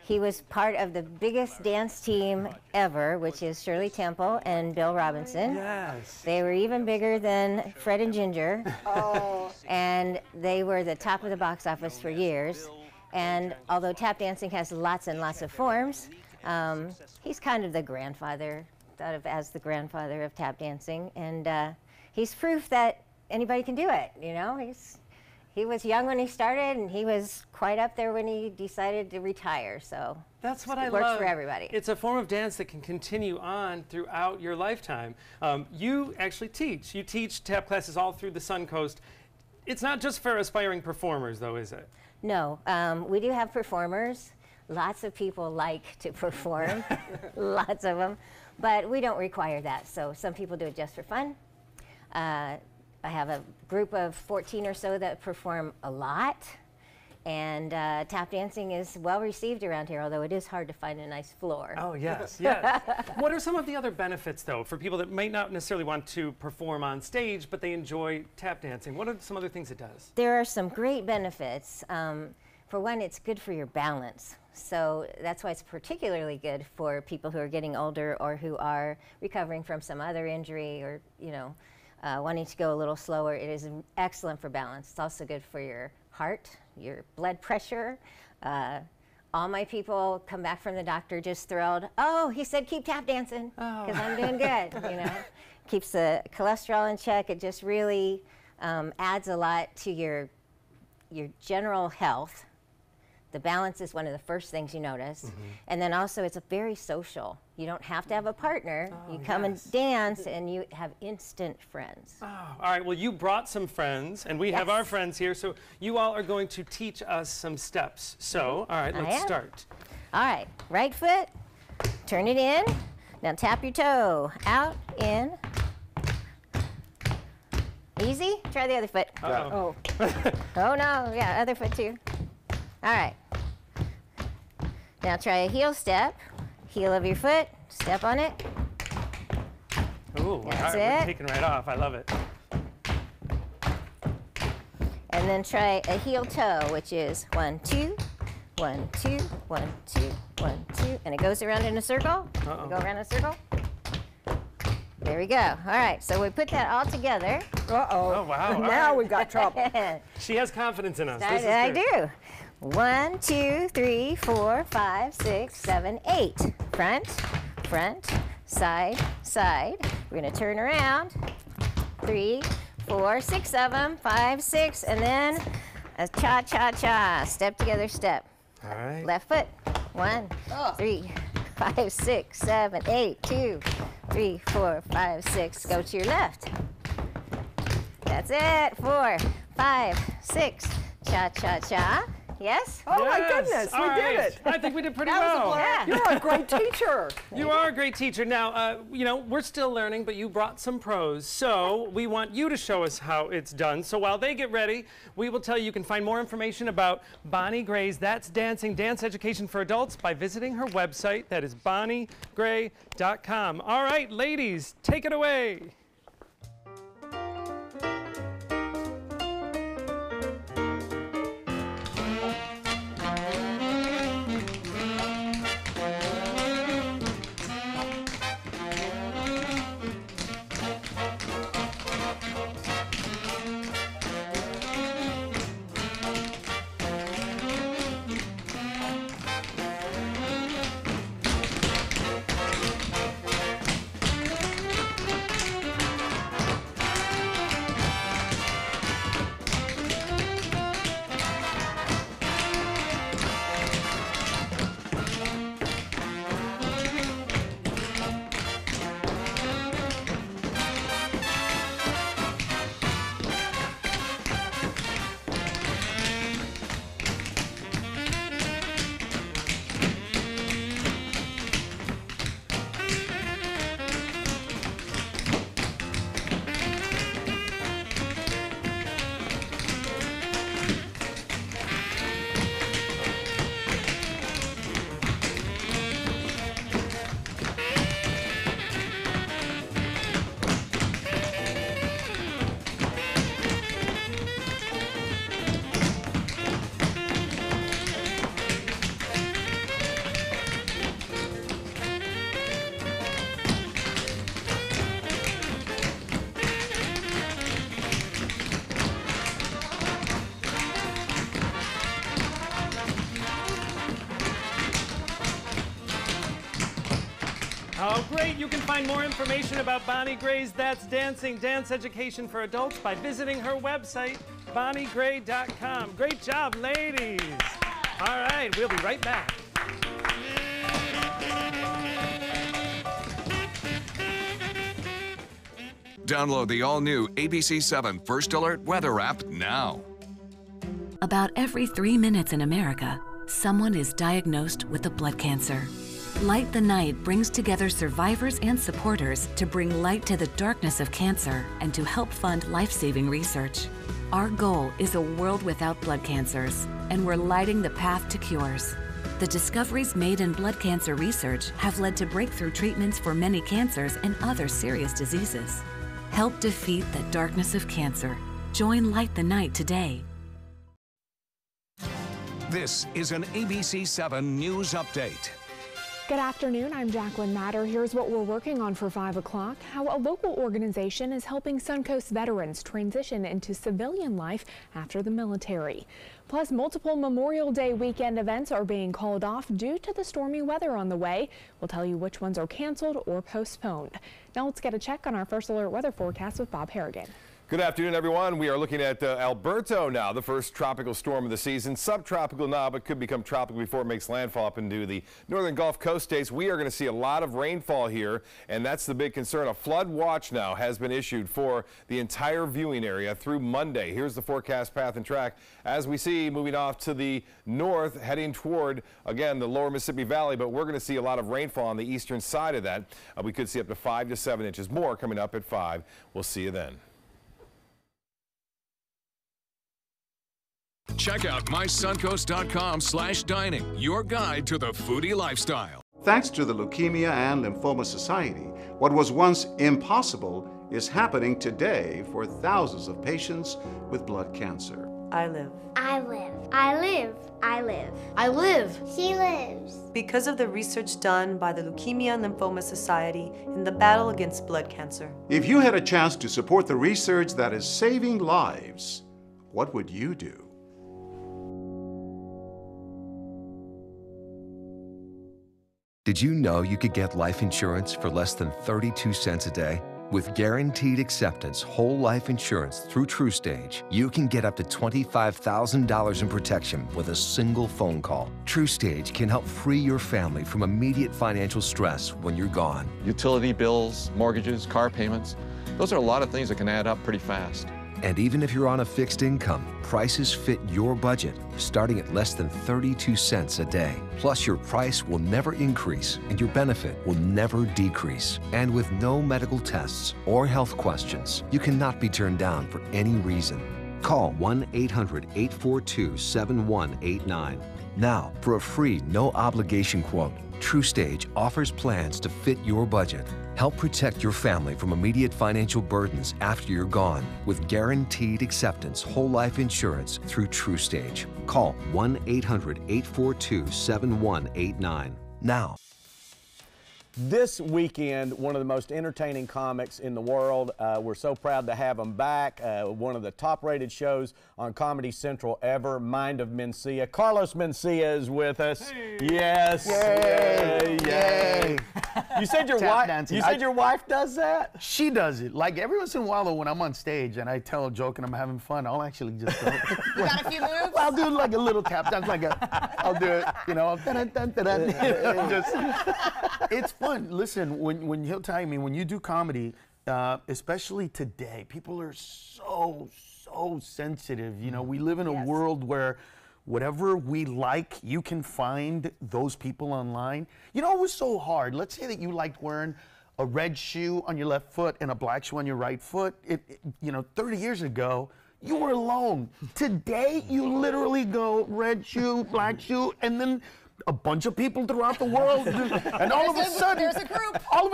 Speaker 24: he was part of the biggest dance team ever, which is Shirley Temple and Bill Robinson.
Speaker 2: Yes.
Speaker 24: They were even bigger than Fred and Ginger. Oh. And they were the top of the box office for years. And although tap dancing has lots and lots of forms, he's kind of the grandfather, thought of as the grandfather of tap dancing. And he's proof that anybody can do it, you know? He was young when he started, and he was quite up there when he decided to retire. So
Speaker 2: that's what I love.
Speaker 24: It works for everybody.
Speaker 2: It's a form of dance that can continue on throughout your lifetime. You actually teach. You teach tap classes all through the Suncoast. It's not just for aspiring performers, though, is it?
Speaker 24: No, we do have performers. Lots of people like to perform, lots of them, but we don't require that. So some people do it just for fun. I have a group of 14 or so that perform a lot, and tap dancing is well received around here, although it is hard to find a nice floor.
Speaker 2: Oh, yes, yes. What are some of the other benefits, though, for people that might not necessarily want to perform on stage, but they enjoy tap dancing? What are some other things it does?
Speaker 24: There are some great benefits. For one, it's good for your balance. So that's why it's particularly good for people who are getting older or who are recovering from some other injury or, you know, wanting to go a little slower. It is excellent for balance. It's also good for your heart, your blood pressure. All my people come back from the doctor just thrilled. Oh, he said keep tap dancing because I'm doing good, you know. keeps the cholesterol in check. It just really adds a lot to your general health. The balance is one of the first things you notice. And then also it's a very social. You don't have to have a partner. You come and dance and you have instant friends.
Speaker 2: Oh, all right, well, you brought some friends and we have our friends here, so you all are going to teach us some steps. So, all right, let's start.
Speaker 24: All right, right foot, turn it in. Now tap your toe, out, in. Easy, try the other foot.
Speaker 2: Uh-oh.
Speaker 24: Oh no, yeah, other foot too. All right. Now try a heel step. Heel of your foot, step on it.
Speaker 2: Ooh,
Speaker 24: That's
Speaker 2: we're
Speaker 24: it.
Speaker 2: taking right off. I love it.
Speaker 24: And then try a heel toe, which is 1, 2, 1, 2, 1, 2, 1, 2. And it goes around in a circle.
Speaker 2: Uh-oh.
Speaker 24: Go around in a circle. There we go. All right, so we put that all together.
Speaker 2: Oh, wow.
Speaker 3: Now we've got trouble.
Speaker 2: She has confidence in us.
Speaker 24: I do. 1, 2, 3, 4, 5, 6, 7, 8. Front, front, side, side. We're going to turn around. 3, 4, 6 of them. 5, 6, and then a cha-cha-cha. Step together, step.
Speaker 2: All right.
Speaker 24: Left foot. 1, 3, 5, 6, 7, 8. 2, 3, 4, 5, 6. Go to your left. That's it. 4, 5, 6. Cha-cha-cha. Yes?
Speaker 3: Oh my goodness, we did it.
Speaker 2: I think we did pretty
Speaker 3: That was a
Speaker 2: well.
Speaker 3: blast. You're a great teacher.
Speaker 2: You are a great teacher. Now, you know, we're still learning, but you brought some pros, so we want you to show us how it's done. So while they get ready, we will tell you can find more information about Bonnie Gray's That's Dancing Dance Education for Adults by visiting her website. That is bonniegray.com. All right, ladies, take it away. Oh, great. You can find more information about Bonnie Gray's That's Dancing Dance Education for Adults by visiting her website, bonniegray.com. Great job, ladies. All right, we'll be right back.
Speaker 4: Download the all-new ABC7 First Alert Weather app now.
Speaker 6: About every 3 minutes in America, someone is diagnosed with a blood cancer. Light the Night brings together survivors and supporters to bring light to the darkness of cancer and to help fund life-saving research. Our goal is a world without blood cancers, and we're lighting the path to cures. The discoveries made in blood cancer research have led to breakthrough treatments for many cancers and other serious diseases. Help defeat the darkness of cancer. Join Light the Night today.
Speaker 4: This is an ABC7 News Update.
Speaker 7: Good afternoon, I'm Jacqueline Matter. Here's what we're working on for 5 o'clock. How a local organization is helping Suncoast veterans transition into civilian life after the military. Plus, multiple Memorial Day weekend events are being called off due to the stormy weather on the way. We'll tell you which ones are canceled or postponed. Now let's get a check on our first alert weather forecast with Bob Harrigan.
Speaker 8: Good afternoon, everyone. We are looking at Alberto now, the first tropical storm of the season. Subtropical now, but could become tropical before it makes landfall up into the northern Gulf Coast states. We are going to see a lot of rainfall here, and that's the big concern. A flood watch now has been issued for the entire viewing area through Monday. Here's the forecast path and track. As we see, moving off to the north, heading toward, again, the lower Mississippi Valley, but we're going to see a lot of rainfall on the eastern side of that. We could see up to 5 to 7 inches more coming up at 5. We'll see you then.
Speaker 4: Check out mysuncoast.com/dining, your guide to the foodie lifestyle.
Speaker 9: Thanks to the Leukemia and Lymphoma Society, what was once impossible is happening today for thousands of patients with blood cancer.
Speaker 10: I live.
Speaker 25: I live. I live. I live. I live. She lives.
Speaker 10: Because of the research done by the Leukemia and Lymphoma Society in the battle against blood cancer.
Speaker 9: If you had a chance to support the research that is saving lives, what would you do?
Speaker 26: Did you know you could get life insurance for less than 32 cents a day? With guaranteed acceptance whole life insurance through TruStage, you can get up to $25,000 in protection with a single phone call. TruStage can help free your family from immediate financial stress when you're gone.
Speaker 27: Utility bills, mortgages, car payments, those are a lot of things that can add up pretty fast.
Speaker 26: And even if you're on a fixed income, prices fit your budget, starting at less than 32 cents a day. Plus, your price will never increase and your benefit will never decrease. And with no medical tests or health questions, you cannot be turned down for any reason. Call 1-800-842-7189. Now, for a free, no-obligation quote, TruStage offers plans to fit your budget. Help protect your family from immediate financial burdens after you're gone with guaranteed acceptance whole life insurance through TruStage. Call 1-800-842-7189 now.
Speaker 28: This weekend, one of the most entertaining comics in the world. We're so proud to have him back. One of the top-rated shows on Comedy Central ever, Mind of Mencia. Carlos Mencia is with us. Hey. Yes.
Speaker 29: Yay. Yay.
Speaker 28: You said your wife. You said your wife does that.
Speaker 29: She does it. Like every once in a while, though, when I'm on stage and I tell a joke and I'm having fun, I'll actually just go.
Speaker 1: You got a few moves?
Speaker 29: I'll do like a little tap dance, like I'll do it. You know, it's fun. Listen, when he'll tell me, when you do comedy, especially today, people are so sensitive. You know, we live in a world where whatever we like, you can find those people online. You know, it was so hard. Let's say that you liked wearing a red shoe on your left foot and a black shoe on your right foot. You know, 30 years ago, you were alone. Today, you literally go red shoe, black shoe, and then a bunch of people throughout the world, and all of a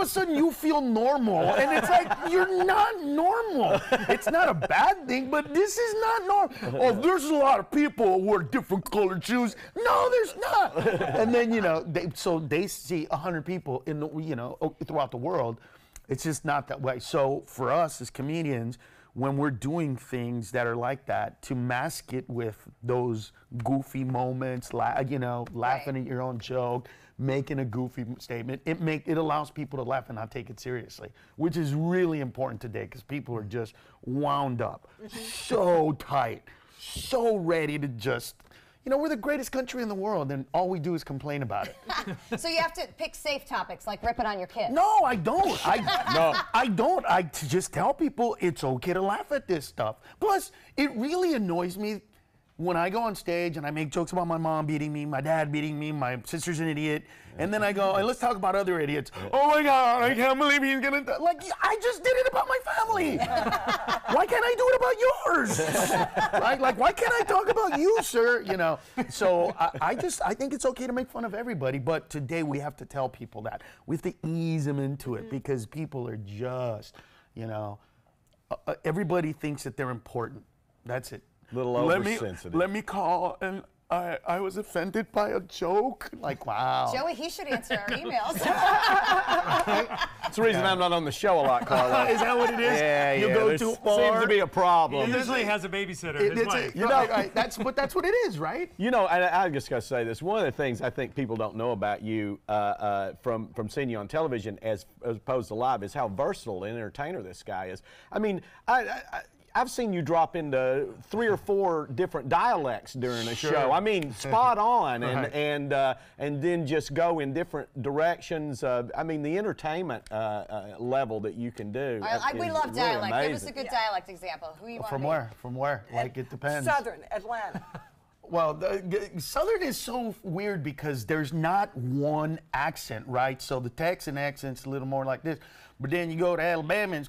Speaker 29: sudden, you feel normal, and it's like, you're not normal. It's not a bad thing, but this is not normal. Oh, there's a lot of people who wear different colored shoes. No, there's not. And then, you know, they see 100 people in the, you know, throughout the world. It's just not that way. So for us as comedians, when we're doing things that are like that, to mask it with those goofy moments, you know, laughing at your own joke, making a goofy statement, it allows people to laugh and not take it seriously, which is really important today because people are just wound up, so tight, so ready to just, you know, we're the greatest country in the world, and all we do is complain about it.
Speaker 1: So you have to pick safe topics, like ripping on your kids.
Speaker 29: No, I don't. I don't. I just tell people it's okay to laugh at this stuff. Plus, it really annoys me when I go on stage and I make jokes about my mom beating me, my dad beating me, my sister's an idiot, and then I go, and let's talk about other idiots. Oh my God, I can't believe he's gonna die. Like, I just did it about my family. Why can't I do it about yours? Right? Like, why can't I talk about you, sir? You know, so I think it's okay to make fun of everybody, but today we have to tell people that. We have to ease them into it because people are just, you know, everybody thinks that they're important. That's it.
Speaker 28: Little oversensitive.
Speaker 29: Let me call and I was offended by a joke. Like, wow.
Speaker 1: Joey, he should answer our emails.
Speaker 28: That's the reason I'm not on the show a lot, Carlos.
Speaker 29: Is that what it is?
Speaker 28: Yeah,
Speaker 29: you go too far.
Speaker 28: Seems to be a problem.
Speaker 2: He usually has a babysitter. His wife.
Speaker 29: You know, that's what it is, right?
Speaker 28: You know, and I just got to say this. One of the things I think people don't know about you from seeing you on television as opposed to live is how versatile and entertainer this guy is. I mean, I've seen you drop into 3 or 4 different dialects during a show. I mean, spot on, and then just go in different directions. I mean, the entertainment level that you can do.
Speaker 1: We love
Speaker 28: really
Speaker 1: dialect.
Speaker 28: amazing.
Speaker 1: Give us a good dialect example. Who you want?
Speaker 29: From where? From where? Like, it depends.
Speaker 3: Southern Atlanta.
Speaker 29: Well, Southern is so weird because there's not one accent, right? So the Texan accent's a little more like this. But then you go to Alabama, and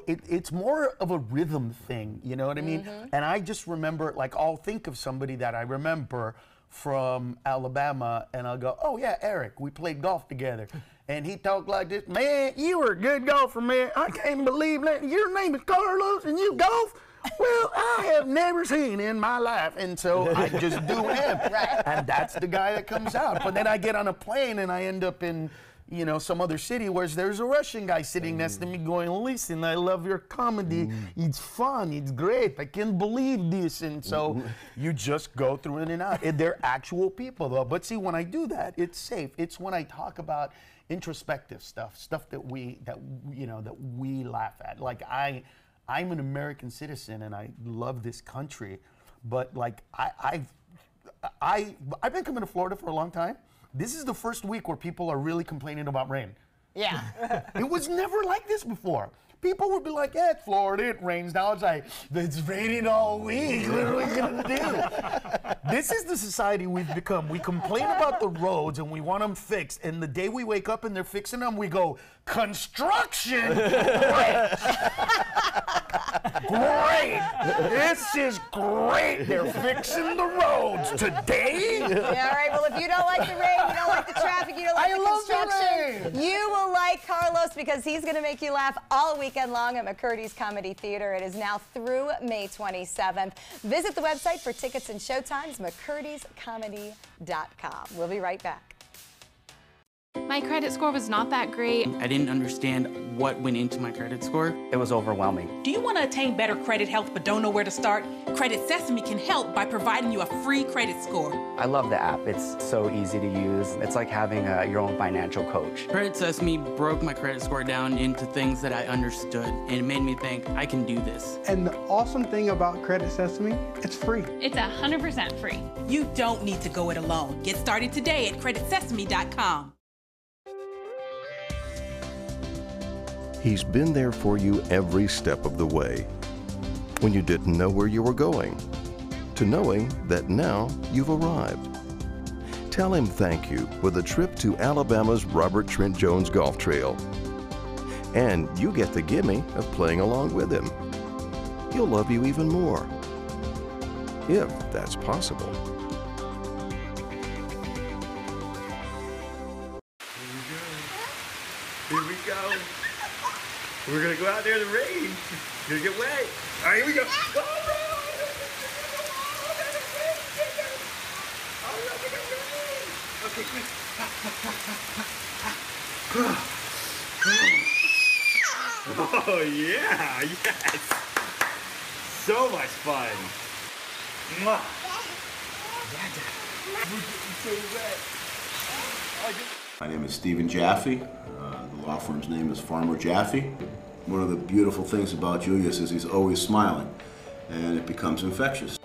Speaker 29: it's more of a rhythm thing, you know what I mean? And I just remember, like, I'll think of somebody that I remember from Alabama, and I'll go, oh yeah, Eric, we played golf together. And he talked like this, man, you were a good golfer, man. I can't believe that. Your name is Carlos and you golf? Well, I have never seen in my life. And so I just do him.
Speaker 1: Right.
Speaker 29: And that's the guy that comes out. But then I get on a plane and I end up in, you know, some other city where there's a Russian guy sitting next to me going, listen, I love your comedy. It's fun. It's great. I can't believe this. And so you just go through in and out. They're actual people, though. But see, when I do that, it's safe. It's when I talk about introspective stuff that we laugh at. Like, I'm an American citizen and I love this country, but like I've been coming to Florida for a long time. This is the first week where people are really complaining about rain.
Speaker 1: Yeah.
Speaker 29: It was never like this before. People would be like, yeah, it's Florida, it rains now. It's like, it's raining all week. What are we going to do? This is the society we've become. We complain about the roads and we want them fixed. And the day we wake up and they're fixing them, we go, construction? Great. Great. This is great. They're fixing the roads today.
Speaker 1: Yeah, all right. Well, if you don't like the rain, you don't like the traffic, you don't like the construction, you will like Carlos because he's going to make you laugh all weekend long at McCurdy's Comedy Theater. It is now through May 27th. Visit the website for tickets and showtimes, mccurdyscomedy.com. We'll be right back.
Speaker 11: My credit score was not that great.
Speaker 12: I didn't understand what went into my credit score. It was overwhelming.
Speaker 13: Do you want to attain better credit health but don't know where to start? Credit Sesame can help by providing you a free credit score.
Speaker 12: I love the app. It's so easy to use. It's like having your own financial coach. Credit Sesame broke my credit score down into things that I understood, and it made me think, I can do this.
Speaker 14: And the awesome thing about Credit Sesame, it's free.
Speaker 11: It's 100% free.
Speaker 13: You don't need to go it alone. Get started today at creditsesame.com.
Speaker 15: He's been there for you every step of the way. When you didn't know where you were going, to knowing that now you've arrived. Tell him thank you with a trip to Alabama's Robert Trent Jones Golf Trail. And you get the gimme of playing along with him. He'll love you even more, if that's possible.
Speaker 16: Here we go. We're gonna go out there in the rain. Gonna get wet. All right, here we go. Okay, quick. Oh yeah, yes. So much fun. Mwah. So wet.
Speaker 17: My name is Stephen Jaffe. The law firm's name is Farmer Jaffe. One of the beautiful things about Julius is he's always smiling, and it becomes infectious.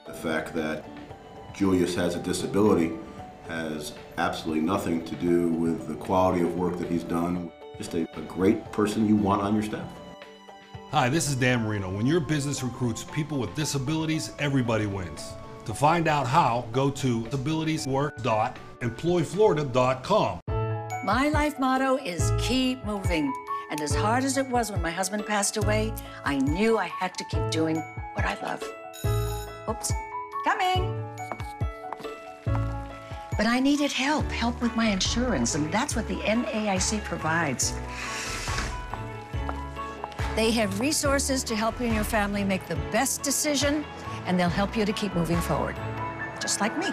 Speaker 17: The fact that Julius has a disability has absolutely nothing to do with the quality of work that he's done. Just a great person you want on your staff.
Speaker 18: Hi, this is Dan Marino. When your business recruits people with disabilities, everybody wins. To find out how, go to disabilitieswork.employflorida.com.
Speaker 19: My life motto is keep moving. And as hard as it was when my husband passed away, I knew I had to keep doing what I love. Oops, coming. But I needed help with my insurance, and that's what the NAIC provides. They have resources to help you and your family make the best decision, and they'll help you to keep moving forward. just like me.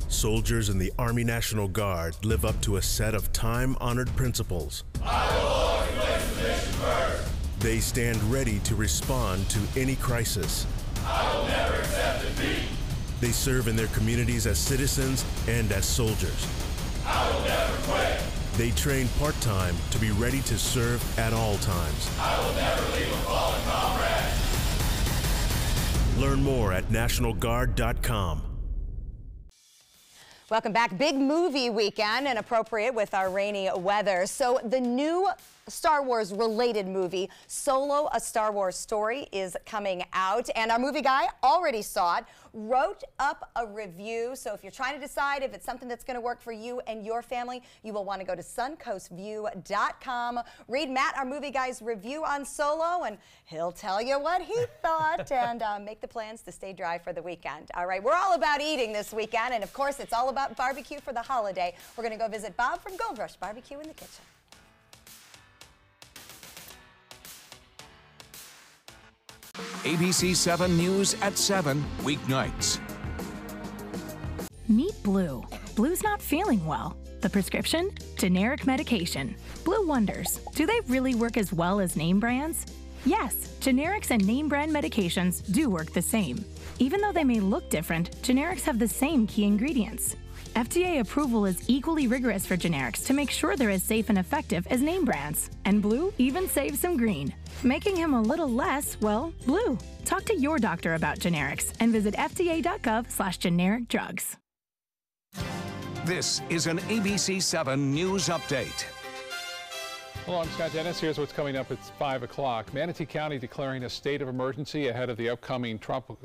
Speaker 5: Soldiers in the Army National Guard live up to a set of time-honored principles.
Speaker 6: I will always place the mission first.
Speaker 5: They stand ready to respond to any crisis.
Speaker 6: I will never accept defeat.
Speaker 5: They serve in their communities as citizens and as soldiers.
Speaker 6: I will never quit.
Speaker 5: They train part-time to be ready to serve at all times.
Speaker 6: I will never leave a fallen comrade.
Speaker 5: Learn more at nationalguard.com.
Speaker 1: Welcome back. Big movie weekend and appropriate with our rainy weather. So the new Star Wars related movie, Solo, A Star Wars Story, is coming out. And our movie guy already saw it, wrote up a review. So if you're trying to decide if it's something that's going to work for you and your family, you will want to go to suncoastview.com. Read Matt, our movie guy's review on Solo, and he'll tell you what he thought and make the plans to stay dry for the weekend. All right, we're all about eating this weekend, and of course, it's all about barbecue for the holiday. We're going to go visit Bob from Gold Rush Barbecue in the kitchen.
Speaker 4: ABC 7 News at 7, weeknights.
Speaker 7: Meet Blue. Blue's not feeling well. The prescription? Generic medication. Blue wonders, do they really work as well as name brands? Yes, generics and name brand medications do work the same. Even though they may look different, generics have the same key ingredients. FDA approval is equally rigorous for generics to make sure they're as safe and effective as name brands. And Blue even saves some green, making him a little less, well, blue. Talk to your doctor about generics and visit fda.gov/generic drugs.
Speaker 4: This is an ABC 7 News Update.
Speaker 8: Hello, I'm Scott Dennis. Here's what's coming up at 5 o'clock. Manatee County declaring a state of emergency ahead of the upcoming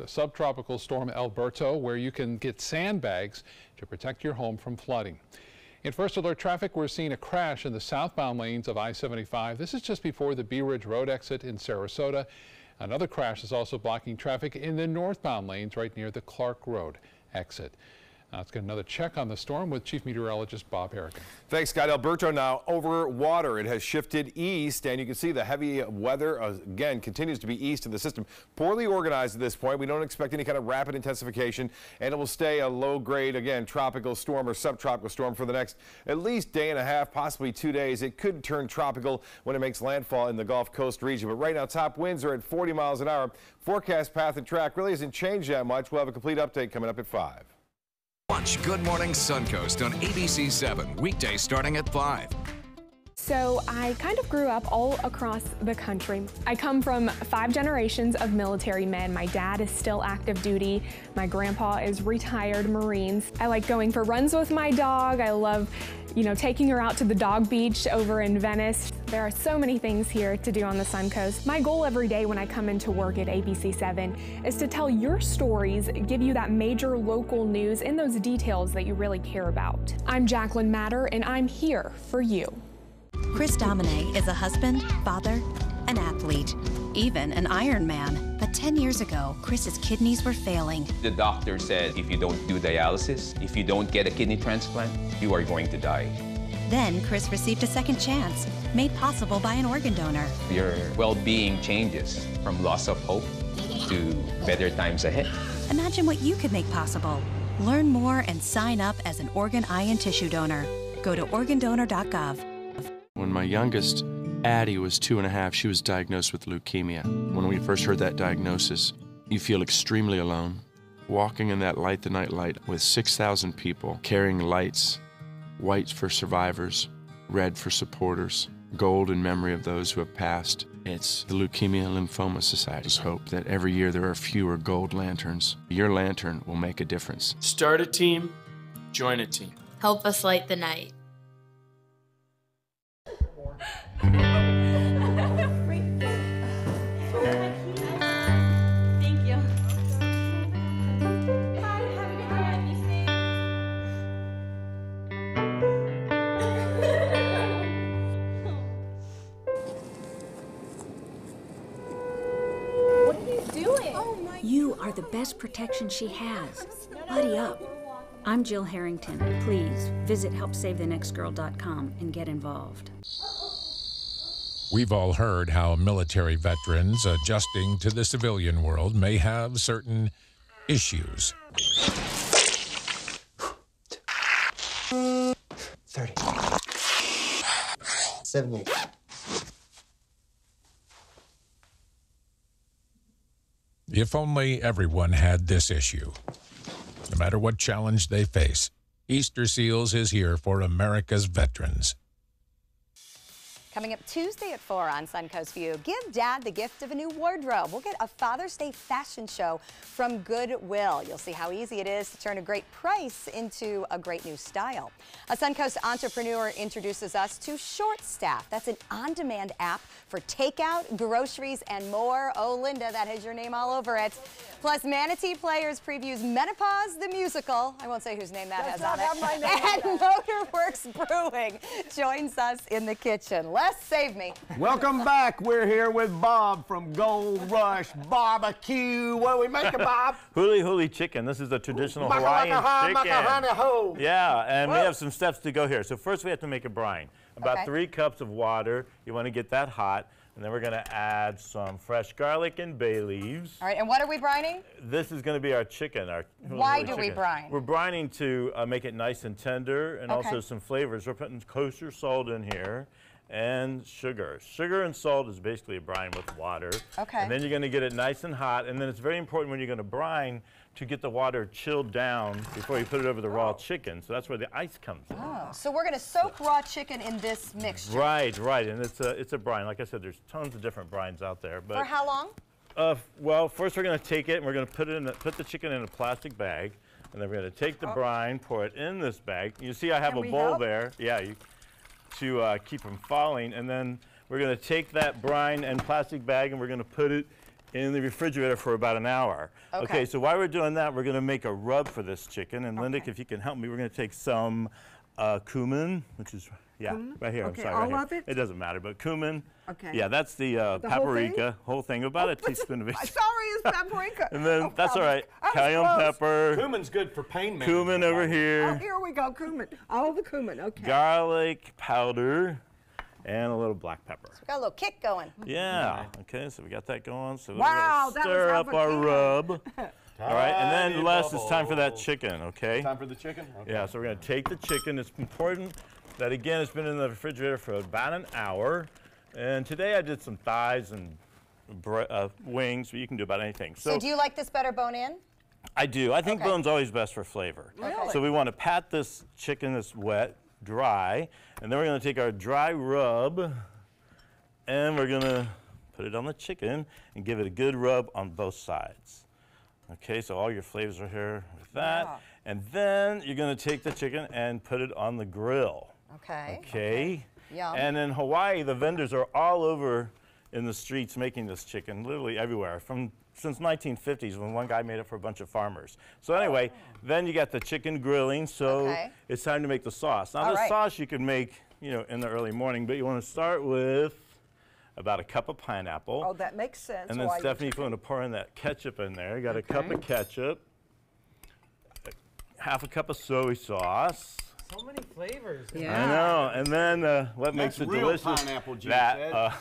Speaker 8: subtropical storm Alberto, where you can get sandbags to protect your home from flooding. In first alert traffic, we're seeing a crash in the southbound lanes of I-75. This is just before the Bee Ridge Road exit in Sarasota. Another crash is also blocking traffic in the northbound lanes right near the Clark Road exit. Let's get another check on the storm with Chief Meteorologist Bob Harrigan.
Speaker 20: Thanks, Scott. Alberto now over water. It has shifted east, and you can see the heavy weather, again, continues to be east of the system. Poorly organized at this point. We don't expect any kind of rapid intensification, and it will stay a low-grade, again, tropical storm or subtropical storm for the next at least day and a half, possibly 2 days. It could turn tropical when it makes landfall in the Gulf Coast region. But right now, top winds are at 40 miles an hour. Forecast path and track really hasn't changed that much. We'll have a complete update coming up at 5.
Speaker 4: Watch Good Morning Suncoast on ABC 7, weekdays starting at 5.
Speaker 21: So I kind of grew up all across the country. I come from 5 generations of military men. My dad is still active duty. My grandpa is retired Marines. I like going for runs with my dog. I love, taking her out to the dog beach over in Venice. There are so many things here to do on the Suncoast. My goal every day when I come into work at ABC 7 is to tell your stories, give you that major local news and those details that you really care about. I'm Jacqueline Matter, and I'm here for you.
Speaker 22: Chris Domine is a husband, father, an athlete, even an Ironman. But 10 years ago, Chris's kidneys were failing.
Speaker 23: The doctor said if you don't do dialysis, if you don't get a kidney transplant, you are going to die.
Speaker 22: Then Chris received a second chance, made possible by an organ donor.
Speaker 23: Your well-being changes from loss of hope to better times ahead.
Speaker 22: Imagine what you could make possible. Learn more and sign up as an organ, eye, and tissue donor. Go to organdonor.gov.
Speaker 24: When my youngest, Addie, was 2.5, she was diagnosed with leukemia. When we first heard that diagnosis, you feel extremely alone. Walking in that Light the Night light with 6,000 people carrying lights, white for survivors, red for supporters, gold in memory of those who have passed. It's the Leukemia and Lymphoma Society's hope that every year there are fewer gold lanterns. Your lantern will make a difference.
Speaker 30: Start a team, join a team.
Speaker 31: Help us light the night. Thank you.
Speaker 22: What are you doing? You are the best protection she has. Buddy up. I'm Jill Harrington. Please visit HelpSaveTheNextGirl.com and get involved.
Speaker 2: We've all heard how military veterans adjusting to the civilian world may have certain issues.
Speaker 3: 30. 70.
Speaker 2: If only everyone had this issue. No matter what challenge they face, Easter Seals is here for America's veterans.
Speaker 1: Coming up Tuesday at 4 on Suncoast View, give Dad the gift of a new wardrobe. We'll get a Father's Day fashion show from Goodwill. You'll see how easy it is to turn a great price into a great new style. A Suncoast entrepreneur introduces us to Short Staff. That's an on-demand app for takeout, groceries, and more. Oh, Linda, that has your name all over it. Plus, Manatee Players previews Menopause the Musical. I won't say whose name that has on it. And Motorworks Brewing joins us in the kitchen. Les, save me.
Speaker 9: Welcome back. We're here with Bob from Gold Rush Barbecue. What are we making, Bob?
Speaker 10: Huli huli chicken. This is a traditional Hawaiian chicken. Yeah, and we have some steps to go here. So first we have to make a brine. About 3 cups of water. You want to get that hot. And then we're going to add some fresh garlic and bay leaves.
Speaker 1: All right, and what are we brining?
Speaker 10: This is going to be our chicken.
Speaker 1: Why do we brine?
Speaker 10: We're brining to make it nice and tender and also some flavors. We're putting kosher salt in here and sugar. Sugar and salt is basically a brine with water.
Speaker 1: Okay.
Speaker 10: And then you're going to get it nice and hot. And then it's very important when you're going to brine to get the water chilled down before you put it over the raw chicken. So that's where the ice comes in.
Speaker 1: Oh, so we're going to soak raw chicken in this mixture.
Speaker 10: Right, right. And it's a brine. Like I said, there's tons of different brines out there. But
Speaker 1: for how long?
Speaker 10: Well, first we're going to take it and we're going to put the chicken in a plastic bag. And then we're going to take the brine, pour it in this bag. You see I have a bowl there. Yeah, to keep from falling. And then we're going to take that brine and plastic bag and we're going to put it in the refrigerator for about an hour. Okay, so while we're doing that, we're going to make a rub for this chicken. And Linda, if you can help me, we're going to take some cumin, which is, right here.
Speaker 12: Okay,
Speaker 10: I'm sorry,
Speaker 12: all
Speaker 10: right here.
Speaker 12: of it?
Speaker 10: It doesn't matter, but cumin.
Speaker 12: Okay.
Speaker 10: Yeah, that's the paprika, whole thing, about a teaspoon of it.
Speaker 12: Sorry, it's paprika.
Speaker 10: And then, that's all right, cayenne pepper.
Speaker 9: Cumin's good for pain management.
Speaker 10: Cumin over here.
Speaker 12: Oh, here we go, cumin. All the cumin, okay.
Speaker 10: Garlic powder. And a little black pepper.
Speaker 1: So we got a little kick going.
Speaker 10: Yeah. Okay, so we got that going. So
Speaker 12: wow,
Speaker 10: we're gonna stir up our rub. All right, and then Les, it's time for that chicken, okay?
Speaker 9: Time for the chicken? Okay.
Speaker 10: Yeah, so we're going to take the chicken. It's important that, again, it's been in the refrigerator for about an hour. And today I did some thighs and wings, but you can do about anything.
Speaker 1: So do you like this better bone in?
Speaker 10: I do. I think bone's always best for flavor.
Speaker 1: Really?
Speaker 10: So we want to pat this chicken that's wet, dry, and then we're going to take our dry rub and we're going to put it on the chicken and give it a good rub on both sides. Okay, so all your flavors are here with that. Yeah. And then you're going to take the chicken and put it on the grill.
Speaker 1: Okay.
Speaker 10: Okay.
Speaker 1: Yum.
Speaker 10: And in Hawaii, the vendors are all over in the streets making this chicken, literally everywhere, since 1950s when one guy made it for a bunch of farmers. So anyway, then you got the chicken grilling, so it's time to make the sauce. Now the sauce you can make, in the early morning, but you want to start with about a cup of pineapple.
Speaker 12: Oh, that makes sense.
Speaker 10: And then Stephanie's going to pour in that ketchup in there. You got a cup of ketchup, half a cup of soy sauce.
Speaker 25: So many flavors.
Speaker 10: Yeah. I know. And then what makes it delicious?
Speaker 9: Pineapple juice.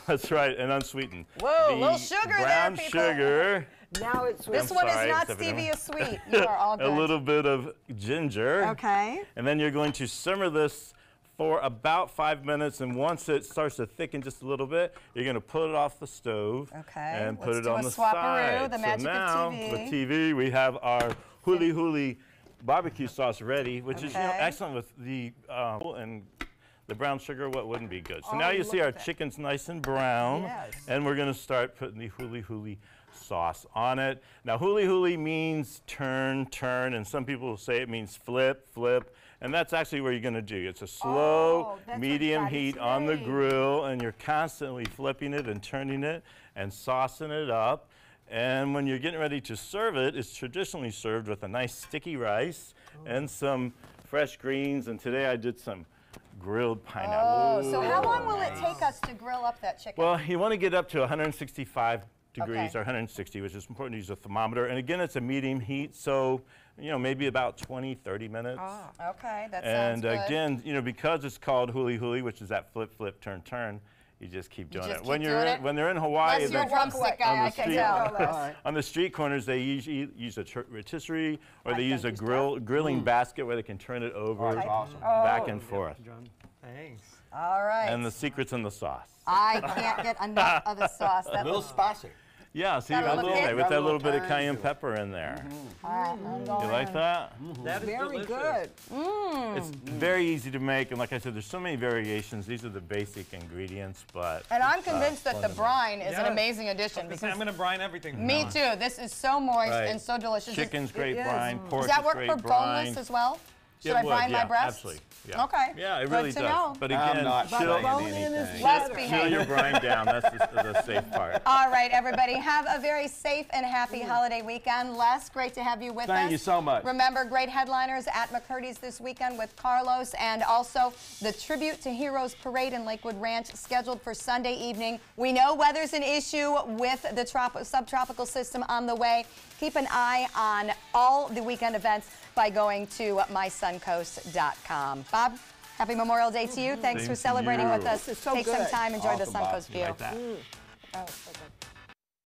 Speaker 10: That's right, and unsweetened.
Speaker 1: Whoa, a little sugar
Speaker 10: brown
Speaker 1: there, people.
Speaker 10: Sugar.
Speaker 12: Now it's sweet.
Speaker 1: This one is not stevia sweet. You are all good.
Speaker 10: A little bit of ginger.
Speaker 12: Okay.
Speaker 10: And then you're going to simmer this for about 5 minutes, and once it starts to thicken just a little bit, you're going to put it off the stove and put it on the side.
Speaker 1: The magic
Speaker 10: so now,
Speaker 1: of TV.
Speaker 10: with TV, we have our huli huli barbecue sauce ready, which is excellent with the and the brown sugar. What wouldn't be good? So now you see our chicken's nice and brown, and we're going to start putting the huli huli sauce on it. Now huli huli means turn, turn, and some people will say it means flip, flip. And that's actually what you're going to do. It's a slow, medium heat on the grill, and you're constantly flipping it and turning it and saucing it up. And when you're getting ready to serve it, it's traditionally served with a nice sticky rice and some fresh greens. And today I did some grilled pineapple.
Speaker 1: Oh, so how long will it take us to grill up that chicken?
Speaker 10: Well, you want to get up to 165 degrees or 160, which is important to use a thermometer. And again, it's a medium heat, so maybe about 20, 30 minutes.
Speaker 1: Oh, okay, that sounds good.
Speaker 10: And again, because it's called huli huli, which is that flip, flip, turn, turn, You just keep doing it.
Speaker 1: keep
Speaker 10: When
Speaker 1: doing
Speaker 10: you're
Speaker 1: it?
Speaker 10: when they're in Hawaii,
Speaker 1: Unless you're a drumstick guy, I can tell.
Speaker 10: on the street corners, they usually use a rotisserie or they use a grilling basket where they can turn it over back and forth.
Speaker 16: Thanks.
Speaker 1: All right.
Speaker 10: And the secret's in the sauce.
Speaker 1: I can't get enough of the sauce. That
Speaker 9: A little
Speaker 1: looks
Speaker 9: spicy.
Speaker 10: Yeah, see,
Speaker 1: Got a little bit?
Speaker 10: with that little bit of cayenne pepper in there.
Speaker 1: All right, I'm going
Speaker 10: You like that?
Speaker 16: That is
Speaker 12: Very
Speaker 16: delicious.
Speaker 12: good.
Speaker 10: It's very easy to make, and like I said, there's so many variations. These are the basic ingredients, but
Speaker 1: And I'm convinced that the brine is an
Speaker 16: Yes.
Speaker 1: amazing addition. Because
Speaker 16: I'm going to brine everything. from
Speaker 1: me
Speaker 16: now on.
Speaker 1: too. This is so moist
Speaker 10: Right.
Speaker 1: and so delicious.
Speaker 10: chicken's great brine, pork
Speaker 1: Does that
Speaker 10: is
Speaker 1: work
Speaker 10: great
Speaker 1: for
Speaker 10: brine.
Speaker 1: boneless as well? Should
Speaker 10: It
Speaker 1: I
Speaker 10: would,
Speaker 1: brine my
Speaker 10: yeah,
Speaker 1: breasts?
Speaker 10: absolutely. Yeah.
Speaker 1: Okay.
Speaker 10: Yeah, it
Speaker 1: Good
Speaker 10: really
Speaker 1: to
Speaker 10: does.
Speaker 1: know.
Speaker 10: But
Speaker 9: I'm
Speaker 10: again,
Speaker 9: not
Speaker 10: chill,
Speaker 9: saying anything.
Speaker 1: Let's
Speaker 10: chill
Speaker 1: behave.
Speaker 10: your brine down. That's the safe part.
Speaker 1: All right, everybody, have a very safe and happy holiday weekend. Les, great to have you with us.
Speaker 9: Thank you so much.
Speaker 1: Remember, great headliners at McCurdy's this weekend with Carlos, and also the Tribute to Heroes Parade in Lakewood Ranch scheduled for Sunday evening. We know weather's an issue with the subtropical system on the way. Keep an eye on all the weekend events by going to mysuncoast.com. Bob, happy Memorial Day to you. Thanks
Speaker 10: Same
Speaker 1: for
Speaker 10: to
Speaker 1: celebrating
Speaker 10: you.
Speaker 1: with us.
Speaker 12: This is so
Speaker 1: Take some
Speaker 12: good.
Speaker 1: time, enjoy the
Speaker 9: Awesome, Bob.
Speaker 1: Suncoast view.
Speaker 10: Like that.
Speaker 1: Oh, so good.